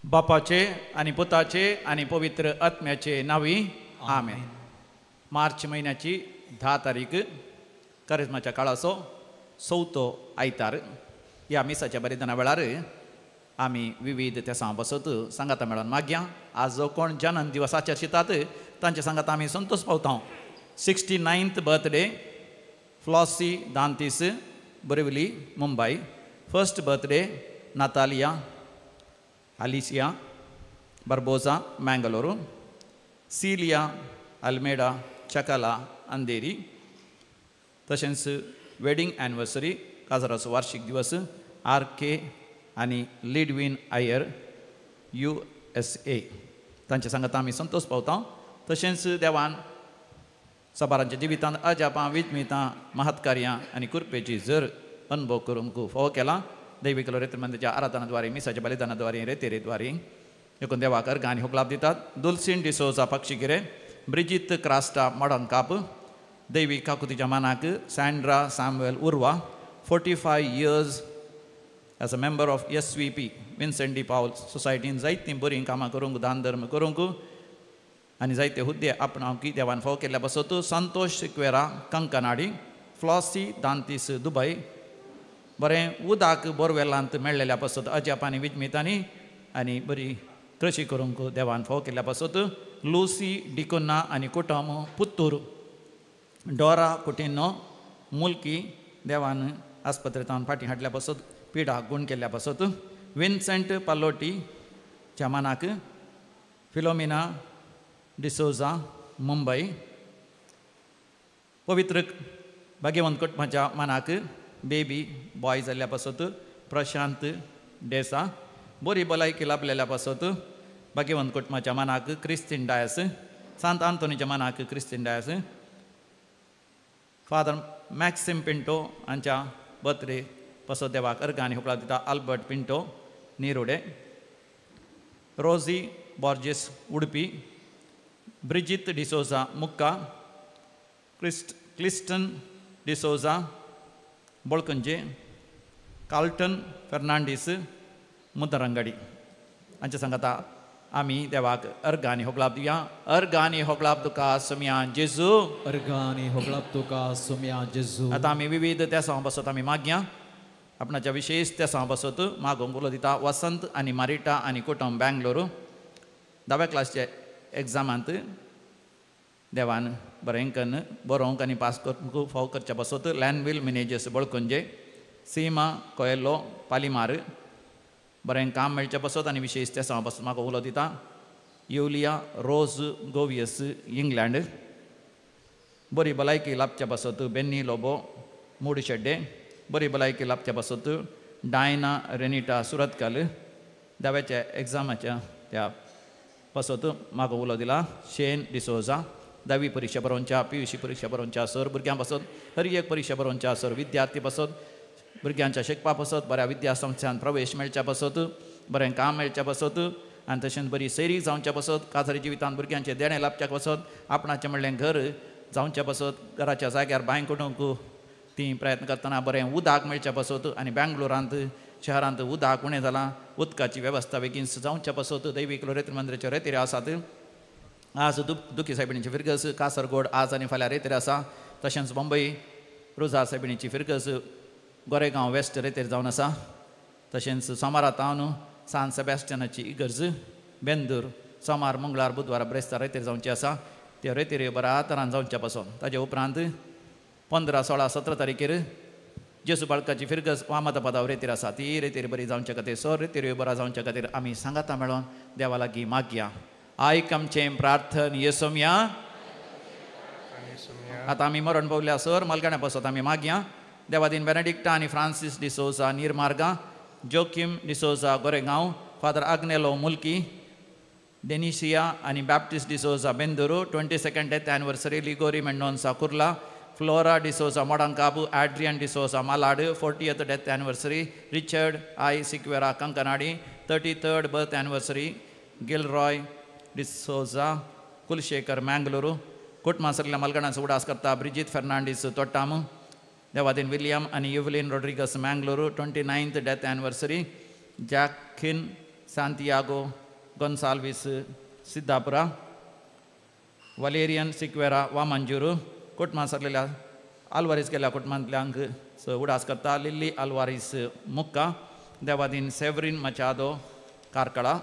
बापाचे आणि पुताचे आणि पवित्र आत्म्याचे नावी आमेन. मार्च महिन्याची 10 तारीख करिस्माच्या काळाचो 4थो आयतार. ह्या मिसाच्या बलिदाना वेळार आमी विविध त्या बसत सांगाता मेळोन मागया. आज जो कोण जन्म दिवस आचरतात तांचे सांगात आमी संतोष पावता. 69th birthday Flossie Dantis, Borivali, Mumbai. 1st birthday Natalia Alicia Barboza, Mangaluru. Celia Almeida Chakala, Andheri. तशेंच वेडिंग एनिवर्सरी काजराचो वार्षिक दिवस RK आणि लिडविन आयर USA. तांचे सांगात आमी संतोष पावता. तशेंच देवान सबारांच्या जिवितांत अजापां, विजमितां, महत्कार्यां आणि कृपेची जर अनुभव करूंक फोव केला. दैविक रेतमंदिराच्या आराधनाद्वारे, मिसाच्या बलिदानाद्वारे, रेतेरेद्वारे एकूण देवाक अर्घ आनी होगलाप दितात. दुल्सीन डिसोजा पक्षिगिरे, ब्रिजित क्रास्टा मॉडर्न काप. दैवीक काकुतीच्या मानाक सॅन्ड्रा सॅम्युएल उर्वा, 45 years as a member of SVP Vincent D पावल सोसायटीन जायतीं बरीं कामां करूंक, दान धर्म करूंक आनी जायते हुद्दे आपणावकी देवान फोव केल्ल्या पासत संतोष सिक्वेरा कंकनाडी, फ्लॉसी दांतीस, दुबय. बरें उदक बोरवेलांत मेळ्ळेल्या पासत अजापांनी विजमितांनी आनी बरी कृशी करूंक देवान फोव केल्ल्या पासत लुसी डिकोन्ना आनी कुटुंब पुत्तूर. डोरा कुटिनो मुल्की देवान आस्पत्रेंत फाटीं हाडल्या पासत पिडाक गूण केल्ल्या पासत. विन्सेंट पालोटी च्या मानाक फिलोमिना डिसोजा, मुंबई. पवित्र भाग्यवंत कुटुंबाच्या मानाक बेबी बॉय जाल्ल्या पासत प्रशांत डेसा. बरी भलायकी लाभलेल्या पासत भाग्यवंत कुटुंबाच्या मानाक क्रिस्तीन डायस. सांत आंतोनीच्या मानाक क्रिस्तीन डायस. फादर मॅक्सिम पिंटो हांच्या बर्थडे पासत देवाक अर्घ आनी होगलाप दिता. आल्बर्ट पिंटो, निरोडे. रोजी बॉर्जेस, उडपी. ब्रिजित डिसोजा, मुक्का. क्लिस्टन डिसोजा, बोळकंजे. कार्ल्टन फर्नांडीस, मुदरंगडी. हांचे सांगाता आमी देवाक अर्घ आनी होगलाप दिवया. अर्घ आनी होगलाप तुका सुम्या जेजू. अर्घ आनी होगलाप तुका सुम्या जेजू. आतां आमी विविध त्या बसत आमी मागया. आपणाच्या विशेष त्या बसत मागोवंक उलो दिता. वसंत आनी मारिटा आनी कुटुंब, बेंगलोर. 10व्या क्लासच्या एग्जामांत देवान बरें कन्न बरोवंक आनी पास करूंक फाव करच्या पासत लॅनविल मिनेजस, बोळकंजे. सीमा कोयेलो, पालिमार. बरें काम मेळच्या पासत आनी विशेष त्या पासत म्हाका उलो दिता. युलिया रोज गोवियस, इंग्लंड. बरी भलायकी लाभच्या पासत बेन्नी लोबो, मूडशेड्डे. बरी भलायकी लाभच्या पासत डायना रेनिटा, सुरतकाल. 10व्या एग्जामाच्या त्या पासत म्हाका उलो दिला. शेन डिसोजा. 10वी परीक्षा बरोवच्या, PUC परीक्षा बरोवच्या सर. भुरग्यां पासत हर एक परीक्षा बरोवच्या सर. विद्यार्थी पासत भुरग्यांच्या शिकपा पासत बऱ्या विद्यासंस्थांत प्रवेश मेळच्या पासत बरें काम मेळच्या पासत आनी तशेंच बरी सैरी जावच्या पासत. काजरी जिवितांत भुरग्यांचे देणे लाभच्या पासत आपणाचें म्हणलें घर जावच्या पासत. घराच्या जाग्यार बांय कडूंक ती प्रयत्न करतना बरें उदक मेळच्या पासत. आनी बेंगलोरांत शहरांत उदक उणें जालां. उदकाची वेवस्था बेगीन जावच्या पासत दैवीक रेत मंदिराचे रेतेरे आसात. आज दुखी सायबिणीची फिरगस कासरगोड आज आनी फाल्यां रेतेर आसा. तशेंच मुंबई रुजा सायबिणीची फिरगस गोरेगांव वेस्ट रेतेर जावन आसा. तशेंच सोमारा तावन सान सेबॅस्टियनाची इगर्ज बेंदूर सोमार, मंगळार, बुधवार, ब्रेस्तार रेतेर जावची आसा. त्यो रेतेऱ्यो बऱ्या तरान जावच्या पासून. ताजे उपरांत 15, 16, 17 तारखेर जेसू बाळकाची फिरगस वामतपदावर रेतेर आसा. ती रेतेर बरी जावच्या खातीर, सर रेतेऱ्यो बऱ्या जावच्या खातीर आमी सांगाता मेळोन देवा लागीं मागया. आयक आमचें प्रार्थन येसोम्या. आतां आमी मरण पावल्या सर मलगाण्या पासत आमी मागया. देवादीन बेनेडिक्टा आनी फ्रांसीस डिसोजा, निरमार्गा. जोकिम डिसोजा, गोरेगांव. फादर आग्नेलो, मुल्की. डेनिसिया आनी Baptist D'Souza, Bendur. 22nd death anniversary Ligory Mendonca, Kurla. Flora D'Souza Modankabu, Adrian D'Souza Malad, 40th death anniversary. Richard I. Siquera Kankanadi, 33rd birth anniversary. Gilroy D'Souza Kulshekar Mangaluru. Kutmasarla Malgana Sudaskarta, Bridget Fernandez Totamu. Devadin William and Evelyn Rodriguez Mangaluru, 29th death anniversary. Jacquin Santiago Gonsalves Siddhapura. Valerian Siquera Wamanjuru. Kutmasarla Alvarez Kela Kutmantlang Udaskarta, Lily Alvarez Mukka. Devadin Severin Machado Karkala.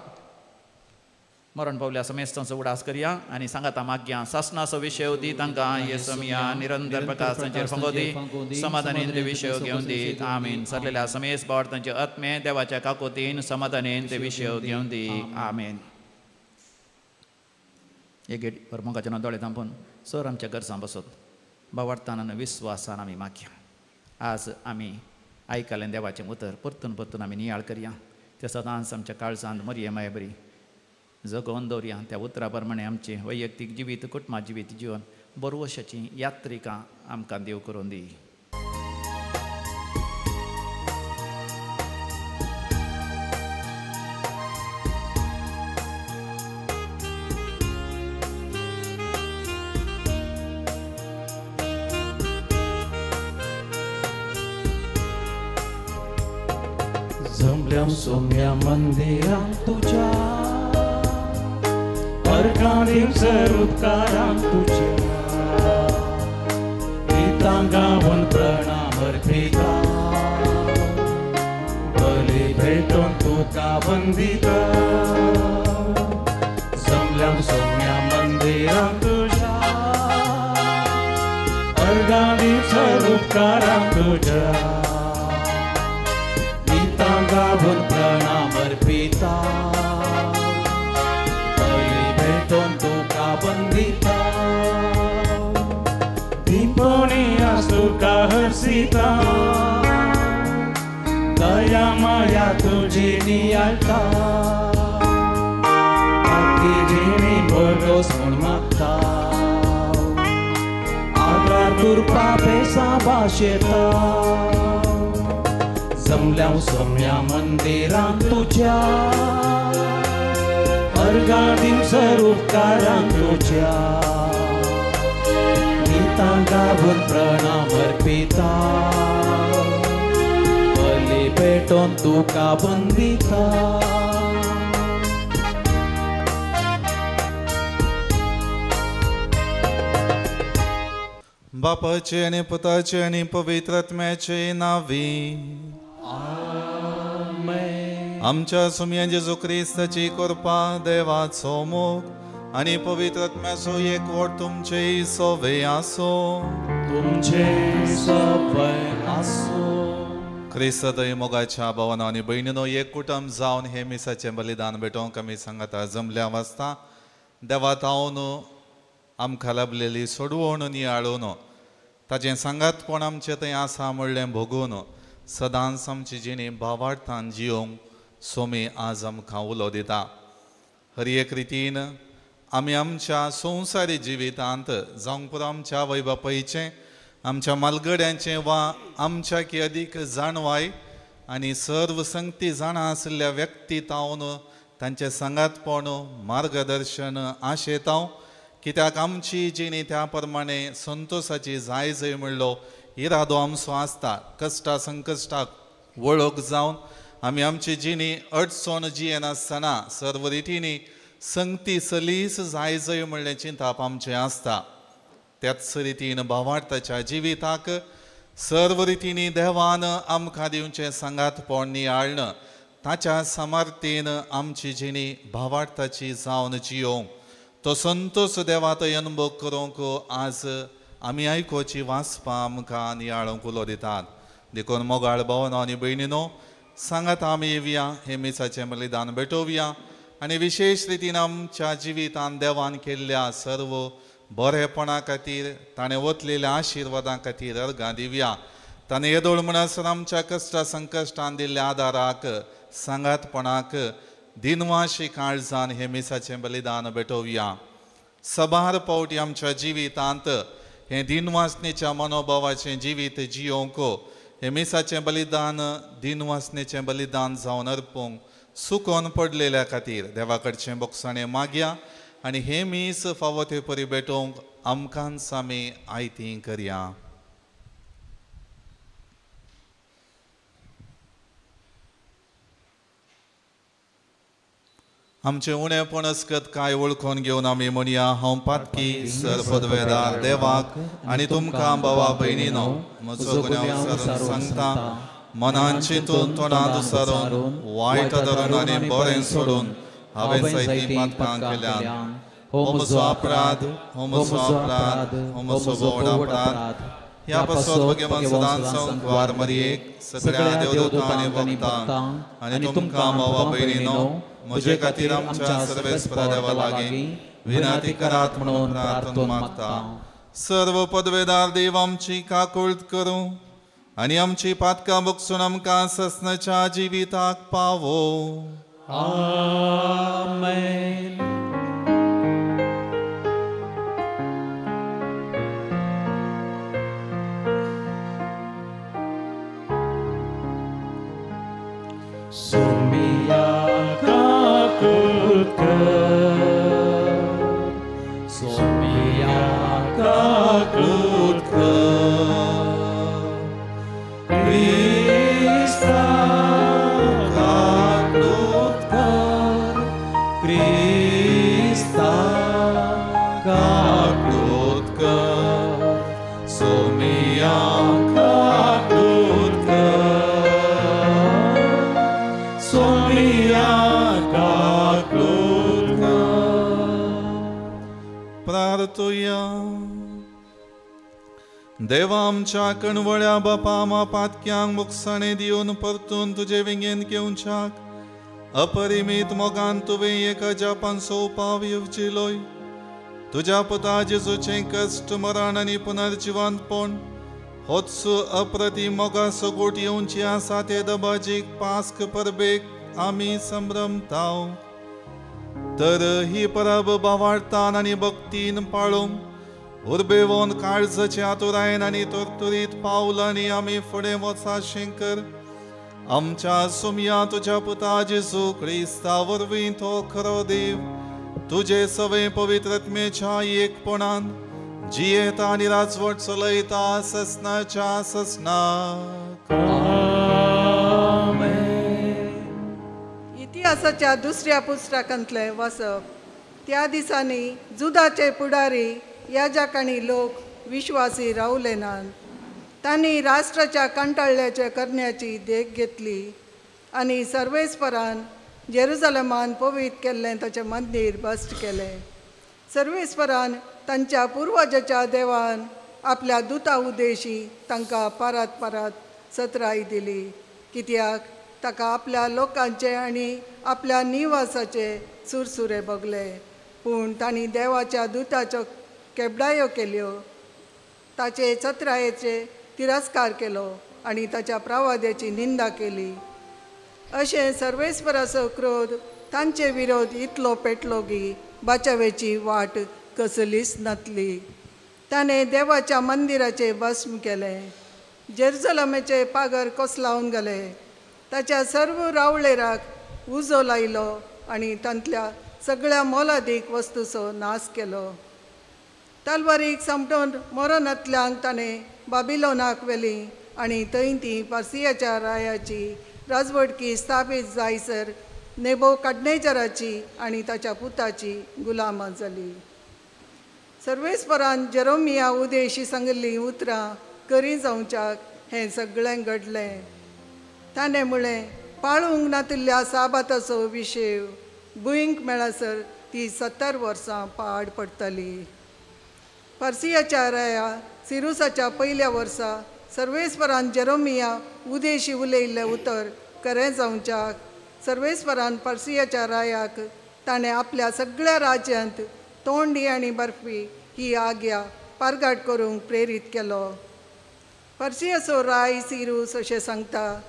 मरण पावल्या समेस्तांचो उडास करया आनी सांगाता माग्या सासनाचो विशय दी तांकां येसमिया निरंतर प्रकाश तांचेर फंगोदी समाधानेन ते विशय घेवन दीत आमीन सरलेल्या समेस बावड तांचे आत्मे देवाच्या काकोतीन समाधानेन ते विशय घेवन दी आमीन एक परमोगाच्या दोळे थांबून सर आमच्या गरजां बसत बावडताना विश्वासान आमी मागया आज आमी आयकलें देवाचें उतर परतून परतून आमी नियाळ करया त्या सदांच आमच्या काळजांत मरये माय बरी जगोवन दवरया त्या उतरा प्रमाणे आमचे वैयक्तीक जिवीत कुटुंबा जिवीत जीवन बरोवशाची यात्रिका आमकां देव करून दी जमल्या सोम्या मंदिरांत तुझ्या अर्घांदीं उपकारांक तुझ्या गितां गावन प्रणाम अर्पिता बली भेटोवन तुका वंदिता जमल्या सोम्या मंदिरांत तुझ्या अर्घांदीं उपकारांक तुझ्या गितां गावन प्रणाम अर्पिता तुका बंदिता दीपणी तुका हर्षिता दया माया तुझी नियाळटा आखिरीनी भरोस म्हूण मागता आदार करपा पेसा भाशेता जमल्या सोम्या मंदिरांत तुझ्या अर्घांदीं उपकारांक तुझ्या गितां गावन प्रणाम अर्पिता बली भेटोवन तुका वंदिता बापाचे आनी पुताचे आनी पवित्र आत्म्याचे नांवी आमच्या सुम्या जेजू क्रिस्ताची कृपा देवाचो मोग आनी पवित्र आत्म्याचो एकवट तुमचे सोवे आसो क्रिस्त दय मोगाच्या भावांनो आनी भयणीनो एक कुटुंब जावन हे मिसाचें बलिदान भेटोवंक आमी सांगता जमल्या वाजता देवा तावन आमकां लाभलेली सोडवण नियाळून ताचें सांगातपण आमचें थंय आसा म्हणलें भोगून सदांच आमची जिणी भावार्थान जियोंक सोमी आज आमकां उलो दिता हर एक रितीन आमी आमच्या संवसारी जिवितांत जावंक पुरो आमच्या आवय बापायचें आमच्या मालगड्यांचें वा आमच्या की अदीक जाणवाय आनी सर्व संगती जाणां आशिल्ल्या व्यक्ती तावन तांचें सांगातपण मार्गदर्शन आशेतां कित्याक आमची जिणी त्या प्रमाणे संतोशाची जाय जय म्हणलो इरादो आमचो आसता कश्टा संकश्टाक वळख जावन आमी आमची जिणी अडचण जियेन आसतना सर्व रितीनी संगती सलीस जाय जय म्हणलें चिंतप आमचें आसता त्याच रितीन भावार्थाच्या जिविताक सर्व रितीनी देवान आमकां दिवचें सांगातपण नियाळण ताच्या सामर्थ्येन आमची जिणी भावार्थाची जावन जियोंक तो संतोष देवा थंय अनुभव करूंक आज आमी आयकोची वाचपां आमकां नियाळोंक उलो दितात देखून मोगाळ भावनो आनी भयणीनो सांगात आमी येवया हे मिसाचें बलिदान भेटोवया आनी विशेष रितीन आमच्या जिवितांत देवान केल्ल्या सर्व बरेपणा खातीर ताणें वतलेल्या आशिर्वादां खातीर अर्घां दिवया ताणें येदोळ म्हणसर आमच्या कश्टा संकश्टान दिल्ल्या आदाराक सांगातपणाक दिनवाशी काळजान हे मिसाचें बलिदान भेटोवया सबार पावटी आमच्या जिवितांत हे दिनवासनेच्या मनोभावाचें जिवीत जियोंक हे मिसाचें बलिदान दिनवासनेचें बलिदान जावन अर्पूंक सुकोन पडलेल्या खातीर देवा कडचें बोगसाणें मागया आनी हे मीस फावो ते परी भेटोवंक आमकां सामी आयतीं करया. आमचे उणेपण अस्कत काय वळखून घेवन आमी म्हणया हांव पातकी सरपदवेदार देवाक आनी तुमकां भावा भयणीनो म्हजो गुन्यांव सांगता मनान चिंतून तोंडांत उसारून वायट धरून आनी बरें सोडून हांवें जायतीं पातकां केल्यान हो म्हजो अपराध हो म्हजो अपराध हो म्हजो व्हड अपराध. ह्या पासत भगवान सदांच संकवार मरयेक सगळ्या देवदूतां आनी भक्तांक आनी तुमकां भावा भयणीनो म्हजे खातीर आमच्या सर्वेस्परा देवा लागीं विनंती करात म्हणून प्रार्थना मागता. सर्व पदवेदार देव आमची काकूळट करूं आनी आमची पातकां बगसून आमकां ससनाच्या जिविताक पावो. आमेन. सोमिया काकूळट कर, सोमिया काकूळट कर, क्रिस्ता काकूळट कर, क्रिस्ता काकूळट कर, सोमिया काकूळट कर, सोमिया काकूळट कर. प्रार्थुया. देवा आमच्या कणवळ्या बापा मा पातक्यांक मुखसाणें दिवन परतून तुजे विंगेन घेवच्याक अपरिमीत मोगान तुवें एका जापान सोवपाव येवचिलोय. तुज्या पुता जेजूचें कश्ट मरण आनी पुनर्जिवंतपण होच अप्रतीम मोगा सगोट येवची आसा ते दबाजीक पास्क परबेक आमी संभ्रमताव. तर ही परब भावार्थान आनी भक्तीन पाळूंक उर्बेवोन काळजाचे आतुरायेन आनी तरतुरीत पावलांनी आमी फुडें वचाशें कर. आमच्या सोमया तुज्या पुता जेजू क्रिस्ता वरवीं तो खरो देव तुजे सवे पवित्रत्मेच्या एकपणान जियेता आनी राजवट चलयता ससनाच्या ससनाक. इतिहासाच्या दुसऱ्या पुस्तकांतले वाचप. त्या दिसांनी जुदाचे पुढारी याजक आनी लोक विश्वासी रावले नात. तांणी राष्ट्राच्या कंटाळ्याचे करण्याची देख घेतली आनी सर्वेस्परान जेरुसलेमान पवित्र केल्लें ताचें मंदीर बस्ट केलें. सर्वेस्परान तांच्या पुर्वजाच्या देवान आपल्या दुता उद्देशी तांकां परत परत सत्राय दिली, कित्याक ताका आपल्या लोकांचे आनी आपल्या निवासाचे सुरसुरे भोगले. पूण तांणी देवाच्या दुताच्यो केबडायो केल्यो, ताचे सत्रायेचे तिरस्कार केलो आनी ताच्या प्रवाद्याची निंदा केली. अशें सर्वेस्पराचो क्रोध तांचे विरोध इतलो पेटलो की बाचावेची वाट कसलीच नासली. ताणें देवाच्या मंदिराचे भस्म केलें, जेरुसलेमेचे पागर कोसलावन घाले, ताच्या सर्व रावळेराक उजो लायलो आनी तांतल्या सगळ्या मोलादीक वस्तूचो नाश केलो. तलवारीक समटून मरणांतल्यांक ताणें बाबिलोनाक व्हेली आनी थंय ती पर्सियाच्या रायाची राजवटकी स्थापीत जायसर नेबुकदनेझराची आनी ताच्या पुताची गुलाम जाली. सर्वेस्परान जेरोमिया उदेशी सांगिल्लीं उतरां करी जावच्याक हें सगळें घडलें. ताणें म्हळें, पाळूंक नातिल्ल्या साबाताचो विशय भुंयक मेळसर ती 70 वर्सां पाड पडटली. पर्सियाच्या राया सिरुसाच्या पयल्या वर्सा सर्वेस्परान जेरोमिया उदेशी उलयिल्लें उतर खरें जावच्याक सर्वेस्परान पर्सियाच्या रायाक ताणें आपल्या सगळ्या राज्यांत तोंडी आनी बर्फी ही आग्या पारगाट करूंक प्रेरीत केलो. पर्सियाचो राय सिरूस अशें सांगता,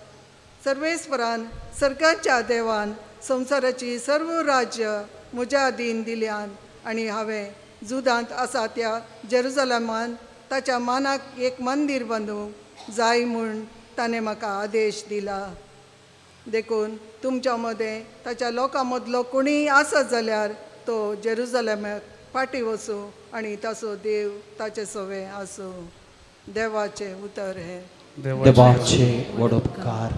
सर्वेस्परान सर्गाच्या देवान संवसाराची सर्व राज्य म्हज्या अधीन दिल्यान आनी हांवें जुदांत आसा त्या जेरुसलेमान ताच्या मानाक एक मंदिर बांदूंक जाय म्हूण ताणें म्हाका आदेश दिला. देखून तुमच्या मदें ताच्या लोकां मदलो कोणीय आसत जाल्यार तो जेरुसलेमाक फाटीं वचूं आनी ताचो देव ताचे सवे आसूं. देवाचें उतर हें. देवाचे वडोपकार.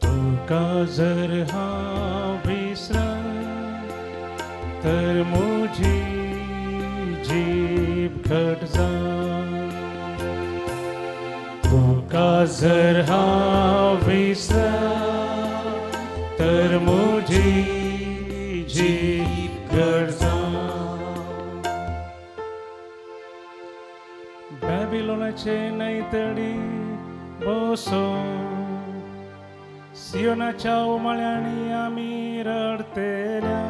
तुका जर हांव विसरां तर म्हजी जीब घट जावं. तुका जर हांव विसरां तर म्हजी जीब घट जावं. बॅबिलोनाचे नैतडी बसून सियोनाच्या उमाळ्यांनी आमी रडतेल्या.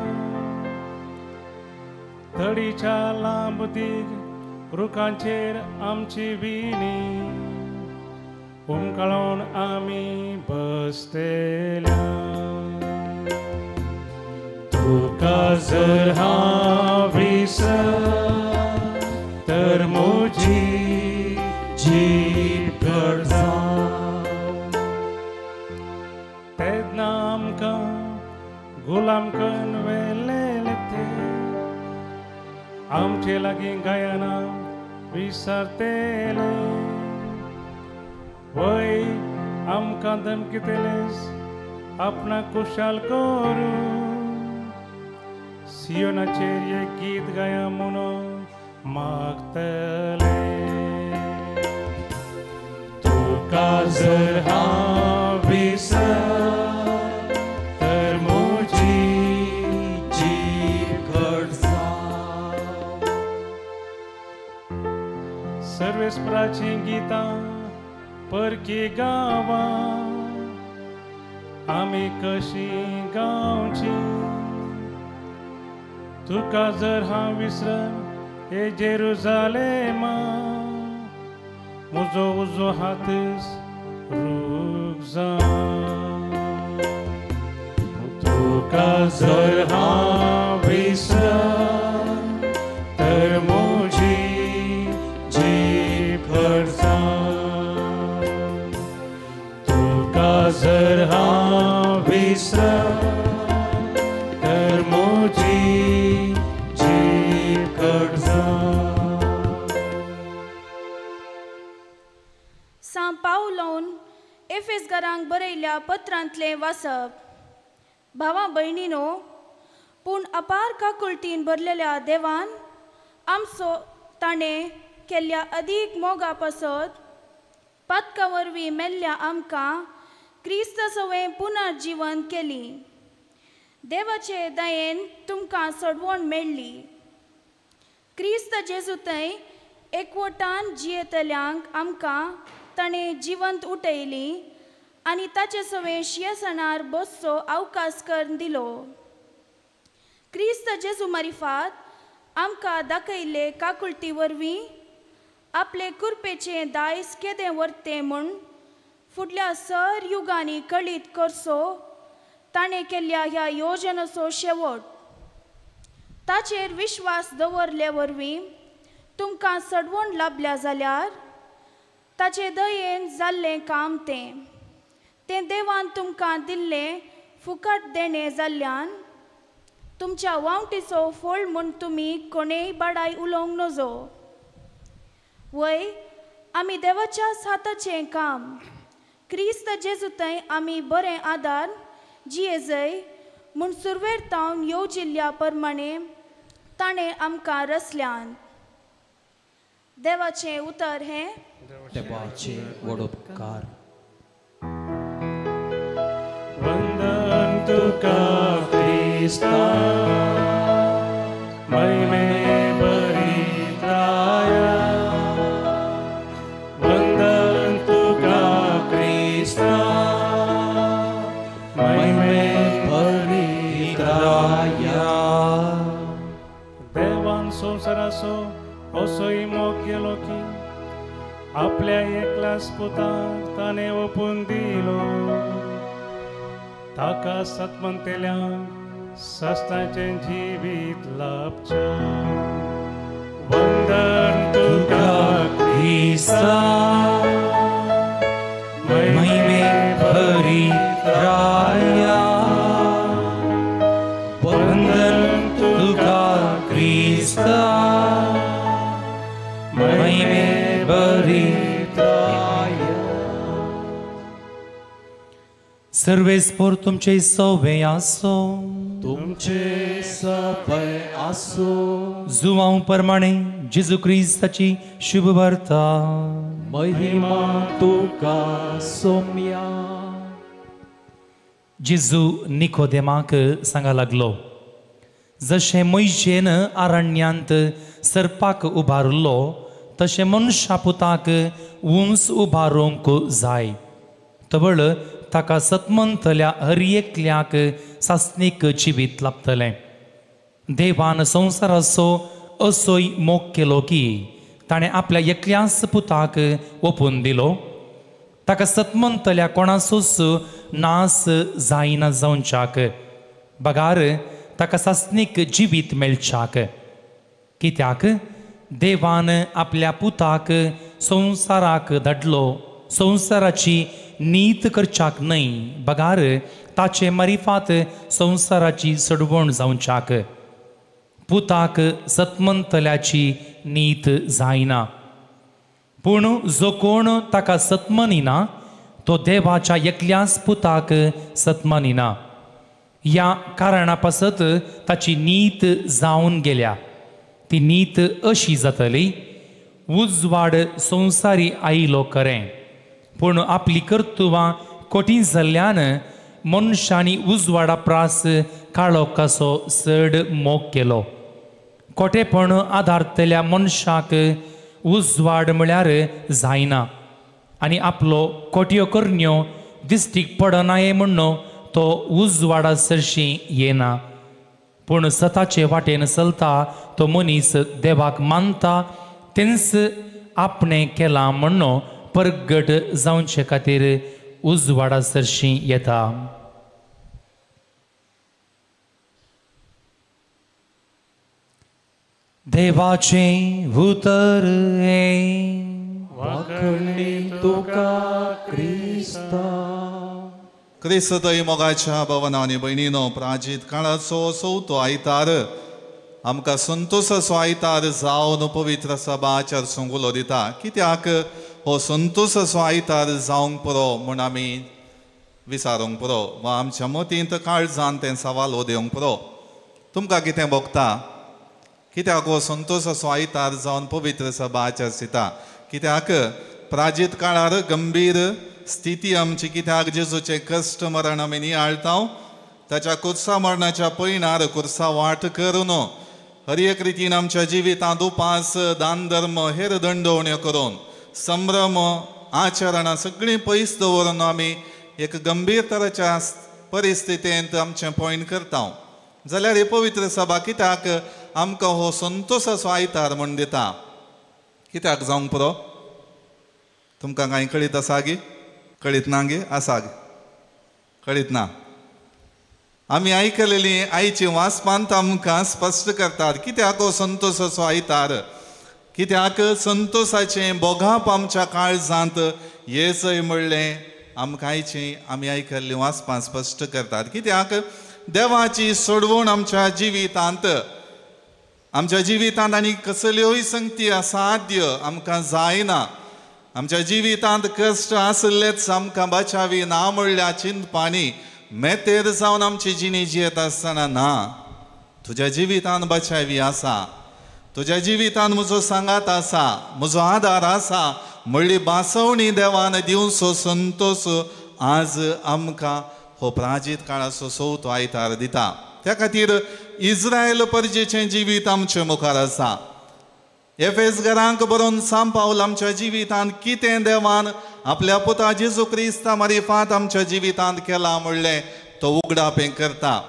तडीच्या लांब दीग रुखांचेर आमची विणी उमकळोन आमी बसतेल्या. तुका जर हांव विसरां तर म्हजी जीब घट जावं. तेन्ना आमकां गुलाम करून व्हेलेले ते आमचे लागीं गायना विसरतेले. वय आमकां धमकितेलेस आपणाक खुशाल करून सियोनाचेर एक गीत गाया म्हणून मागतले. तुका जर हांव विसरां तर म्हजी जीब घट जावं. सर्वेस्पराचीं गितां परकी गांवां आमी कशीं गावची. तुका जर हांव विसरन हे जेरुसालेमा म्हजो उजो हातच रूख जावं. तुका जर हांव विसरन तर म्हजी जीब घट जावं. तुका जर हांव विसरन तर म्हजी जीब घट जावं. सांत पावलोन एफेसकारांक बरयल्या पत्रांतलें वाचप. भावां भयणीनो, पूण अपार काकुळटीन भरलेल्या देवान आमचो ताणें केल्ल्या अदीक मोगा पासत पातका वरवीं मेल्ल्या आमकां क्रिस्त सवें पुनर्जीवन केली. देवाचे दयेन तुमकां सोडवण मेळ्ळी. क्रिस्त जेजूतय एकवटान जियेतल्यांक आमकां ताणें जिवंत उठयली आनी ताचे सवें शियेसणार बसचो अवकाश करून दिलो. क्रिस्त जेजू मारिफात आमकां दाखयल्ले काकुळटी वरवीं आपले कुरपेचें दायज केदें व्हरतें म्हूण फुडल्या सर युगांनी कळीत करचो ताणें केल्ल्या ह्या योजनेचो शेवट. ताचेर विश्वास दवरले वरवीं तुमकां सडवण लाभल्या जाल्यार ताचे दयेन जाल्लें काम तें देवान तुमकां दिल्लें फुकट देणें जाल्ल्यान तुमच्या वावटीचो फळ म्हूण तुमी कोणेय बाडाय उलोवंक नजो. वय आमी देवाच्या हाताचें काम. क्रिस्त जेजूतय आमी बरें आदार जियेजय म्हूण सुरवेर तावन येवजिल्ल्या प्रमाणें ताणें आमकां रचल्यान. देवाचें उतर हें. देवाचे वडोपकार. वंदन तुका क्रिस्ता महिमे भरीत राया. वंदन तुका क्रिस्ता महिमे भरीत राया. देवान संवसाराचो असोय मोग केलो की आपल्या एकल्याच पुताक ताणे ओपून दिलो ताका सत्मंतेल्याक सस्ताचे जिवीत लाभच्या वंदन तुका ख्रिस्ता महिमे भरीत राया वंदन तुका ख्रिस्ता महिमे भरीत राया सर्वेस्पोर तुमचे सवे आसो तुमचे सपय आसो जुवां प्रमाणे जेजू ख्रिस्ताची शुभ वार्ता महिमा तुका सोम्या जेजू निकोदेमाक सांगा लागलो जशे मोइशेन आरण्यांत सर्पाक उबारलो तशे मनशा पुताक उंच उबारूंक जाय तवळ ताका सतमंतल्या हर एकल्याक सासनीक जिवीत लाभतलें देवान संवसाराचो असोय मोग केलो की ताणें आपल्या एकल्याच पुताक ओपून दिलो ताका सतमंतल्या कोणाचोच नास जायना जावच्याक बगार ताका सासनीक जिवीत मेळच्याक कित्याक देवान आपल्या पुताक संवसाराक धाडलो संवसाराची नीत करच्याक न्हय बगार ताचे मारिफात संवसाराची सडवण जावच्याक पुताक सतमंतल्याची नीत जायना पूण जो कोण ताका सतमनिना तो देवाच्या एकल्याच पुताक सतमनिना ह्या कारणा पासत ताची नीत जावन गेल्या ती नीत अशी जातली उजवाड संवसारी आयलो खरें पूण आपली कर्तुवां कोठी जाल्ल्यान मनशांनी उजवाडा प्रास काळो कसो चड मोग केलो कोटेपण आदारतल्या मनशाक उजवाड म्हळ्यार जायना आनी आपलो कोट्यो करण्यो दिश्टीक पडनाये म्हणून तो उजवाडा सरशी येना पूण सताचे वाटेन चलता तो मनीस देवाक मानता तेंच आपणें केलां म्हणून परगट जावचे खातीर उजवाडा सरशी येता देवाचे उतर वाखणी तुका क्रिस्ता क्रिस्त दय मोगाच्या भवनांनी भयणीनो प्राचीत काळाचो चवथो आयतार आमकां संतोशाचो आयतार जावन पवित्र सभा आचार संगुलो दिता कित्याक हो संतोशाचो आयतार जावंक पुरो म्हूण आमी विचारूंक पुरो वा आमच्या मतींत काळजान तें सवाल उदेवंक पुरो तुमकां कितें भोगता कित्याक हो संतोशाचो आयतार जावन पवित्र सभा आचार दिता कित्याक प्राचीत काळार गंभीर स्थिती आमची कित्याक जेजूचे कश्ट मरण आमी नियाळटा ताच्या कुर्सा मरणाच्या पयणार कुर्सा वाट करून हर एक रितीन आमच्या जिवितांत उपास दान धर्म हेर दंडोवण्यो करून संभ्रम आचरणां सगळीं पयस दवरून आमी एक गंभीर तराच्या परिस्थितींत आमचें पॉयंट करता जाल्यार ही पवित्र सभा कित्याक आमकां हो संतोशाचो आयतार म्हूण दिता कित्याक जावंक पुरो तुमकां कांय कळीत आसा गे कळीत ना गे आसा गे कळीत ना आमी आयकलेली आयची वाचपांत आमकां स्पश्ट करतात कित्याक हो संतोशाचो आयतार कित्याक संतोशाचें बोगाप आमच्या काळजांत येसय म्हणलें आमकां आयची आमी आयकल्ली वाचपां स्पश्ट करतात कित्याक देवाची सोडवण आमच्या जिवितांत आनी कसल्योय संगती असाध्य आमकां जायना आमच्या जिवितांत कश्ट आसलेच आमकां बचावी ना म्हणल्या चिंतपानी मेतेर जावन आमची जिणी जियेत आसतना ना तुज्या जिवितांत बचावी आसा तुज्या जिवितांत म्हजो सांगात आसा म्हजो आदार आसा म्हणली बासवणी देवान दिवचो संतोश आज आमकां हो प्राचीत काळाचो चवथो आयतार दिता त्या खातीर इस्रायल परजेचें जिवीत आमचे मुखार आसा एफेस घरांक बरोवन सांपावल आमच्या जिवितांत कितें देवान आपल्या पुता जेजू क्रिस्ता मारिफांत आमच्या जिवितांत केलां म्हणलें तो उगडाप हें करता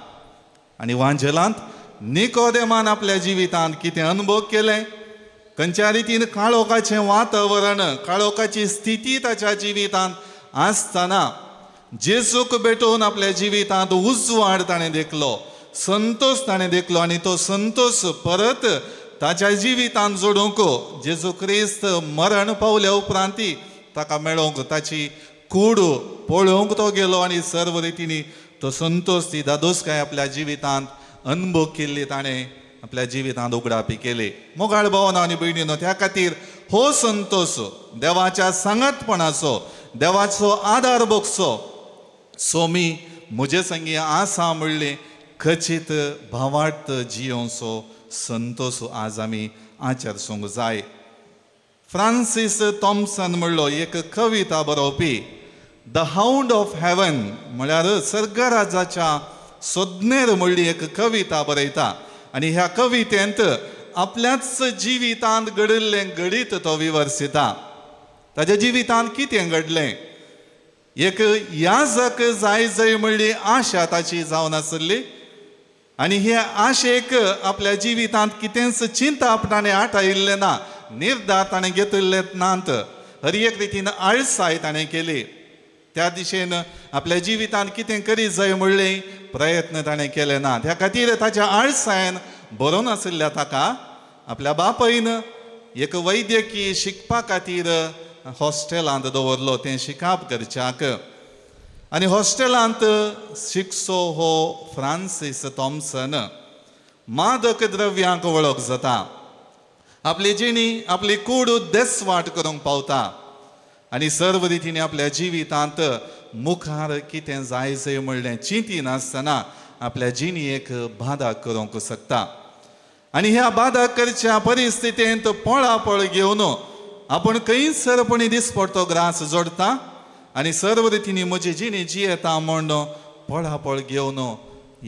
आनी वांजेलांत निकोदेमान आपल्या जिवितांत कितें अनुभव केलें खंयच्या रितीन काळोखाचें वातावरण काळोखाची स्थिती ताच्या जिवितांत आसतना जेजूक भेटून आपल्या जिवितांत उजवाड ताणें देखलो, संतोष ताणें देखलो आनी तो संतोष परत ताच्या जिवितांत जोडूंक जेजू क्रिस्त मरण पावल्या उपरांती ताका मेळोंक ताची कूड पळोवंक तो गेलो आनी सर्व रितीनी तो संतोष ती दादोसकाय आपल्या जिवितांत अनुभव केल्ली ताणें आपल्या जिवितांत उगडापी केली. मोगाळ भावना आनी भयणीनो, त्या खातीर हो संतोष देवाच्या सांगतपणाचो, देवाचो आदार भोगचो सोमी म्हजे संगी आसा म्हणले खचीत भावार्थ जियोंचो संतोष आज आमी आचरसूंक जाय. फ्रांसीस थॉम्सन म्हणलो एक कविता बरोवपी, द हाऊंड ऑफ हेवन म्हळ्यार सर्गराजाच्या सोदनेर म्हणली एक कविता बरयता आनी ह्या कवितेंत आपल्याच जिवितांत घडिल्लें घडीत तो विवर्सिता. ताच्या जिवितांत कितें घडलें? एक याजक जाय जय म्हणली आशा ताची जावन आसली आनी हे आशेक आपल्या जिवितांत कितेंच चिंता आपणाने आटायिल्लें ना, निर्धार ताणें घेतिल्ले नात, हर एक रितीन आळसाय ताणें केली. त्या दिशेन आपल्या जिवितांत कितें करी जाय म्हणले प्रयत्न ताणें केले ना. त्या खातीर ताच्या आळसायेन बरोवन आशिल्ल्या ताका आपल्या बापायन एक वैद्यकीय शिकपा खातीर हॉस्टेलांत दवरलो, तें शिकाप करच्याक. आनी हॉस्टेलांत शिकचो हो फ्रांसीस थॉम्सन मादक द्रव्यांक वळख जाता, आपली जिणी आपली कूड देसवाट करूंक पावता आनी सर्व रितीने आपल्या जिवितांत मुखार कितें जायचें म्हणलें चिंती नासतना आपल्या जिणेक बाधा करूंक शकता. आनी ह्या बाधा करच्या परिस्थितींत पळापळ घेवन आपूण खंयसरपणी दिसपडतो ग्रास जोडटा आनी सर्व रितीनी म्हजी जिणी जियेता म्हण पळापळ घेवन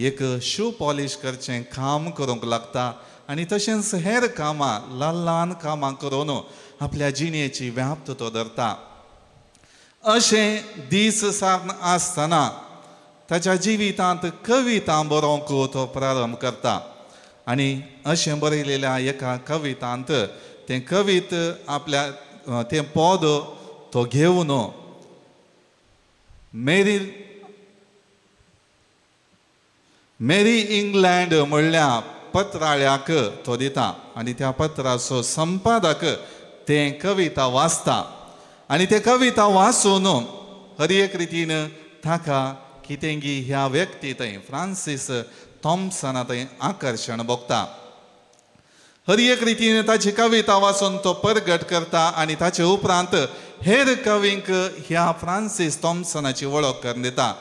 एक शू पॉलिश करचें काम करूंक लागता आनी तशेंच हेर कामां ल्हान ल्हान कामां करून आपल्या जिणेची व्याप्त तो धरता. अशें दीस सावन आसतना ताच्या जिवितांत कविता बरोवंक तो प्रारंभ करता आनी अशें बरयलेल्या एका कवितांत तें कवीत आपल्या तें पद तो घेवन मेरी इंग्लंड म्हणल्या पत्राळ्याक तो दिता आनी त्या पत्राचो संपादक तें कविता वाचता आनी तें कविता वाचून हर एक रितीन ताका कितेंगी ह्या व्यक्ती थंय फ्रांसीस थॉम्सना थंय आकर्शण भोगता. हर एक रितीन ताची कविता वाचून तो परगट करता आनी ताचे उपरांत हेर कवींक ह्या फ्रांसीस थॉम्सनाची वळख करून दिता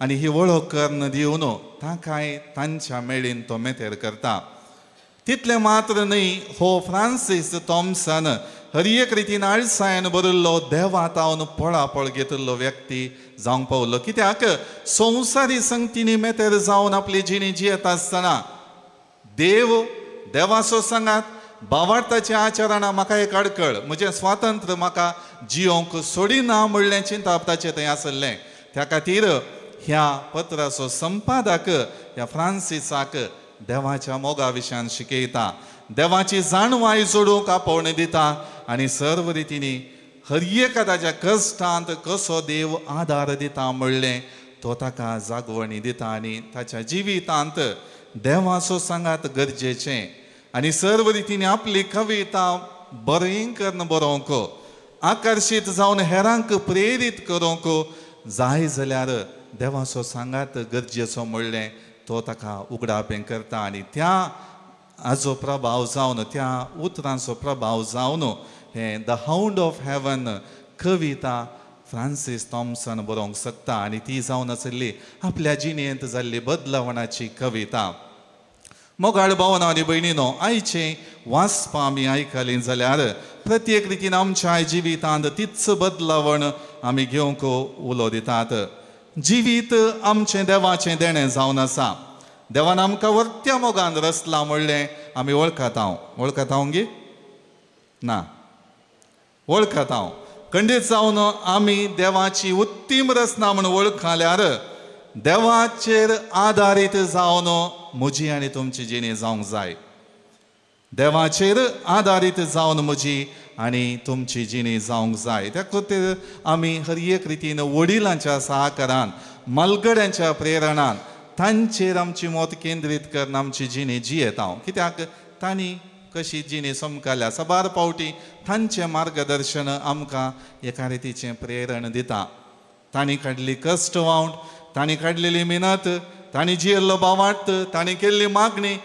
आनी ही वळख करून दिवन ताकाय तांच्या मेळीन तो मेतेर करता. तितलें मात्र न्ही, हो फ्रांसीस थॉम्सन हर एक रितीन आळसायेन बरिल्लो देवातावन पळापळ घेतिल्लो व्यक्ती जावंक पावलो. कित्याक संवसारी संगतींनी मेतेर जावन आपली जिणी जियेत आसतना देवाचो सांगात भावार्थाचें आचरणां म्हाका एक अडकळ, म्हजें स्वातंत्र्य म्हाका जियोंक सोडिना म्हणलें चिंतप ताचें थंय आसलें. त्या खातीर ह्या पत्राचो संपादक ह्या फ्रांसिसाक देवाच्या मोगा विशयान शिकयता, देवाची जाणवाय जोडूंक आपोवण दिता आनी सर्व रितीनी हर एका ताच्या कश्टांत कसो देव आदार दिता म्हणलें तो ताका जागवणी दिता आनी ताच्या जिवितांत देवाचो सांगात गरजेचें आनी सर्व रितीनी आपली कविता बरयन बरोवंक आकर्शीत जावन हेरांक प्रेरीत करूंक जाय जाल्यार देवाचो सांगात गरजेचो म्हणलें तो ताका उगडापें करता आनी त्या हाजो प्रभाव जावन त्या उतरांचो प्रभाव जावन हें द हाऊंड ऑफ हेवन कविता फ्रांसीस थॉम्सन बरोवंक शकता आनी ती जावन आसली आपल्या जिणेंत जाल्ली बदलावणाची कविता. मोगाळ भावना आनी भयणीनो, आयचें वाचपां आमी आयकलीं जाल्यार प्रत्येक रितीन आमच्या जिवितांत तीच बदलावण आमी घेवंक उलो दितात. जिवीत आमचें देवाचें देणें जावन आसा. देवान आमकां वर्त्या मोगान रचलां म्हणलें आमी वळखता. वळखता गे ना वळखता. खंडीत जावन आमी देवाची उत्तीम रचना म्हूण वळखल्यार देवाचेर आदारीत जावन म्हजी आनी तुमची जिणी जावंक जाय. देवाचेर आदारीत जावन म्हजी आनी तुमची जिणी जावंक जाय. त्या खातीर आमी हर एक रितीन वडिलांच्या सहकारान मलगड्यांच्या प्रेरणान तांचेर आमची मत केंद्रीत करून आमची जिणी जियेता. कित्याक तांणी कशी जिणी समकाल्या सबार पावटी तांचें मार्गदर्शन आमकां एका रितीचें प्रेरण दिता. तांणी काडली कश्ट वावंट, तांणी काडलेली मेहनत, तांणी जियेल्लो भावार्थ, तांणी केल्ली मागणी,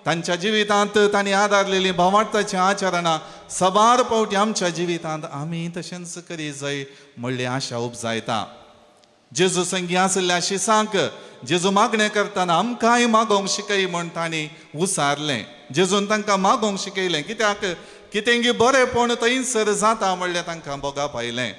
तांच्या जिवितांत तांणी आदारलेली भावार्थाची आचरणां सबार पावटी आमच्या जिवितांत आमी तशेंच करी जाय म्हणली आशा उपजायता. जेजू संगी आसल्या शिसांक जेजू मागणें करतना आमकांय मागोवंक शिकय म्हूण तांणी उसारलें. जेजून तांकां मागोवंक शिकयलें. कित्याक कितेंगी बरेंपण थंयसर जाता म्हणलें तांकां बोगाप आयलें.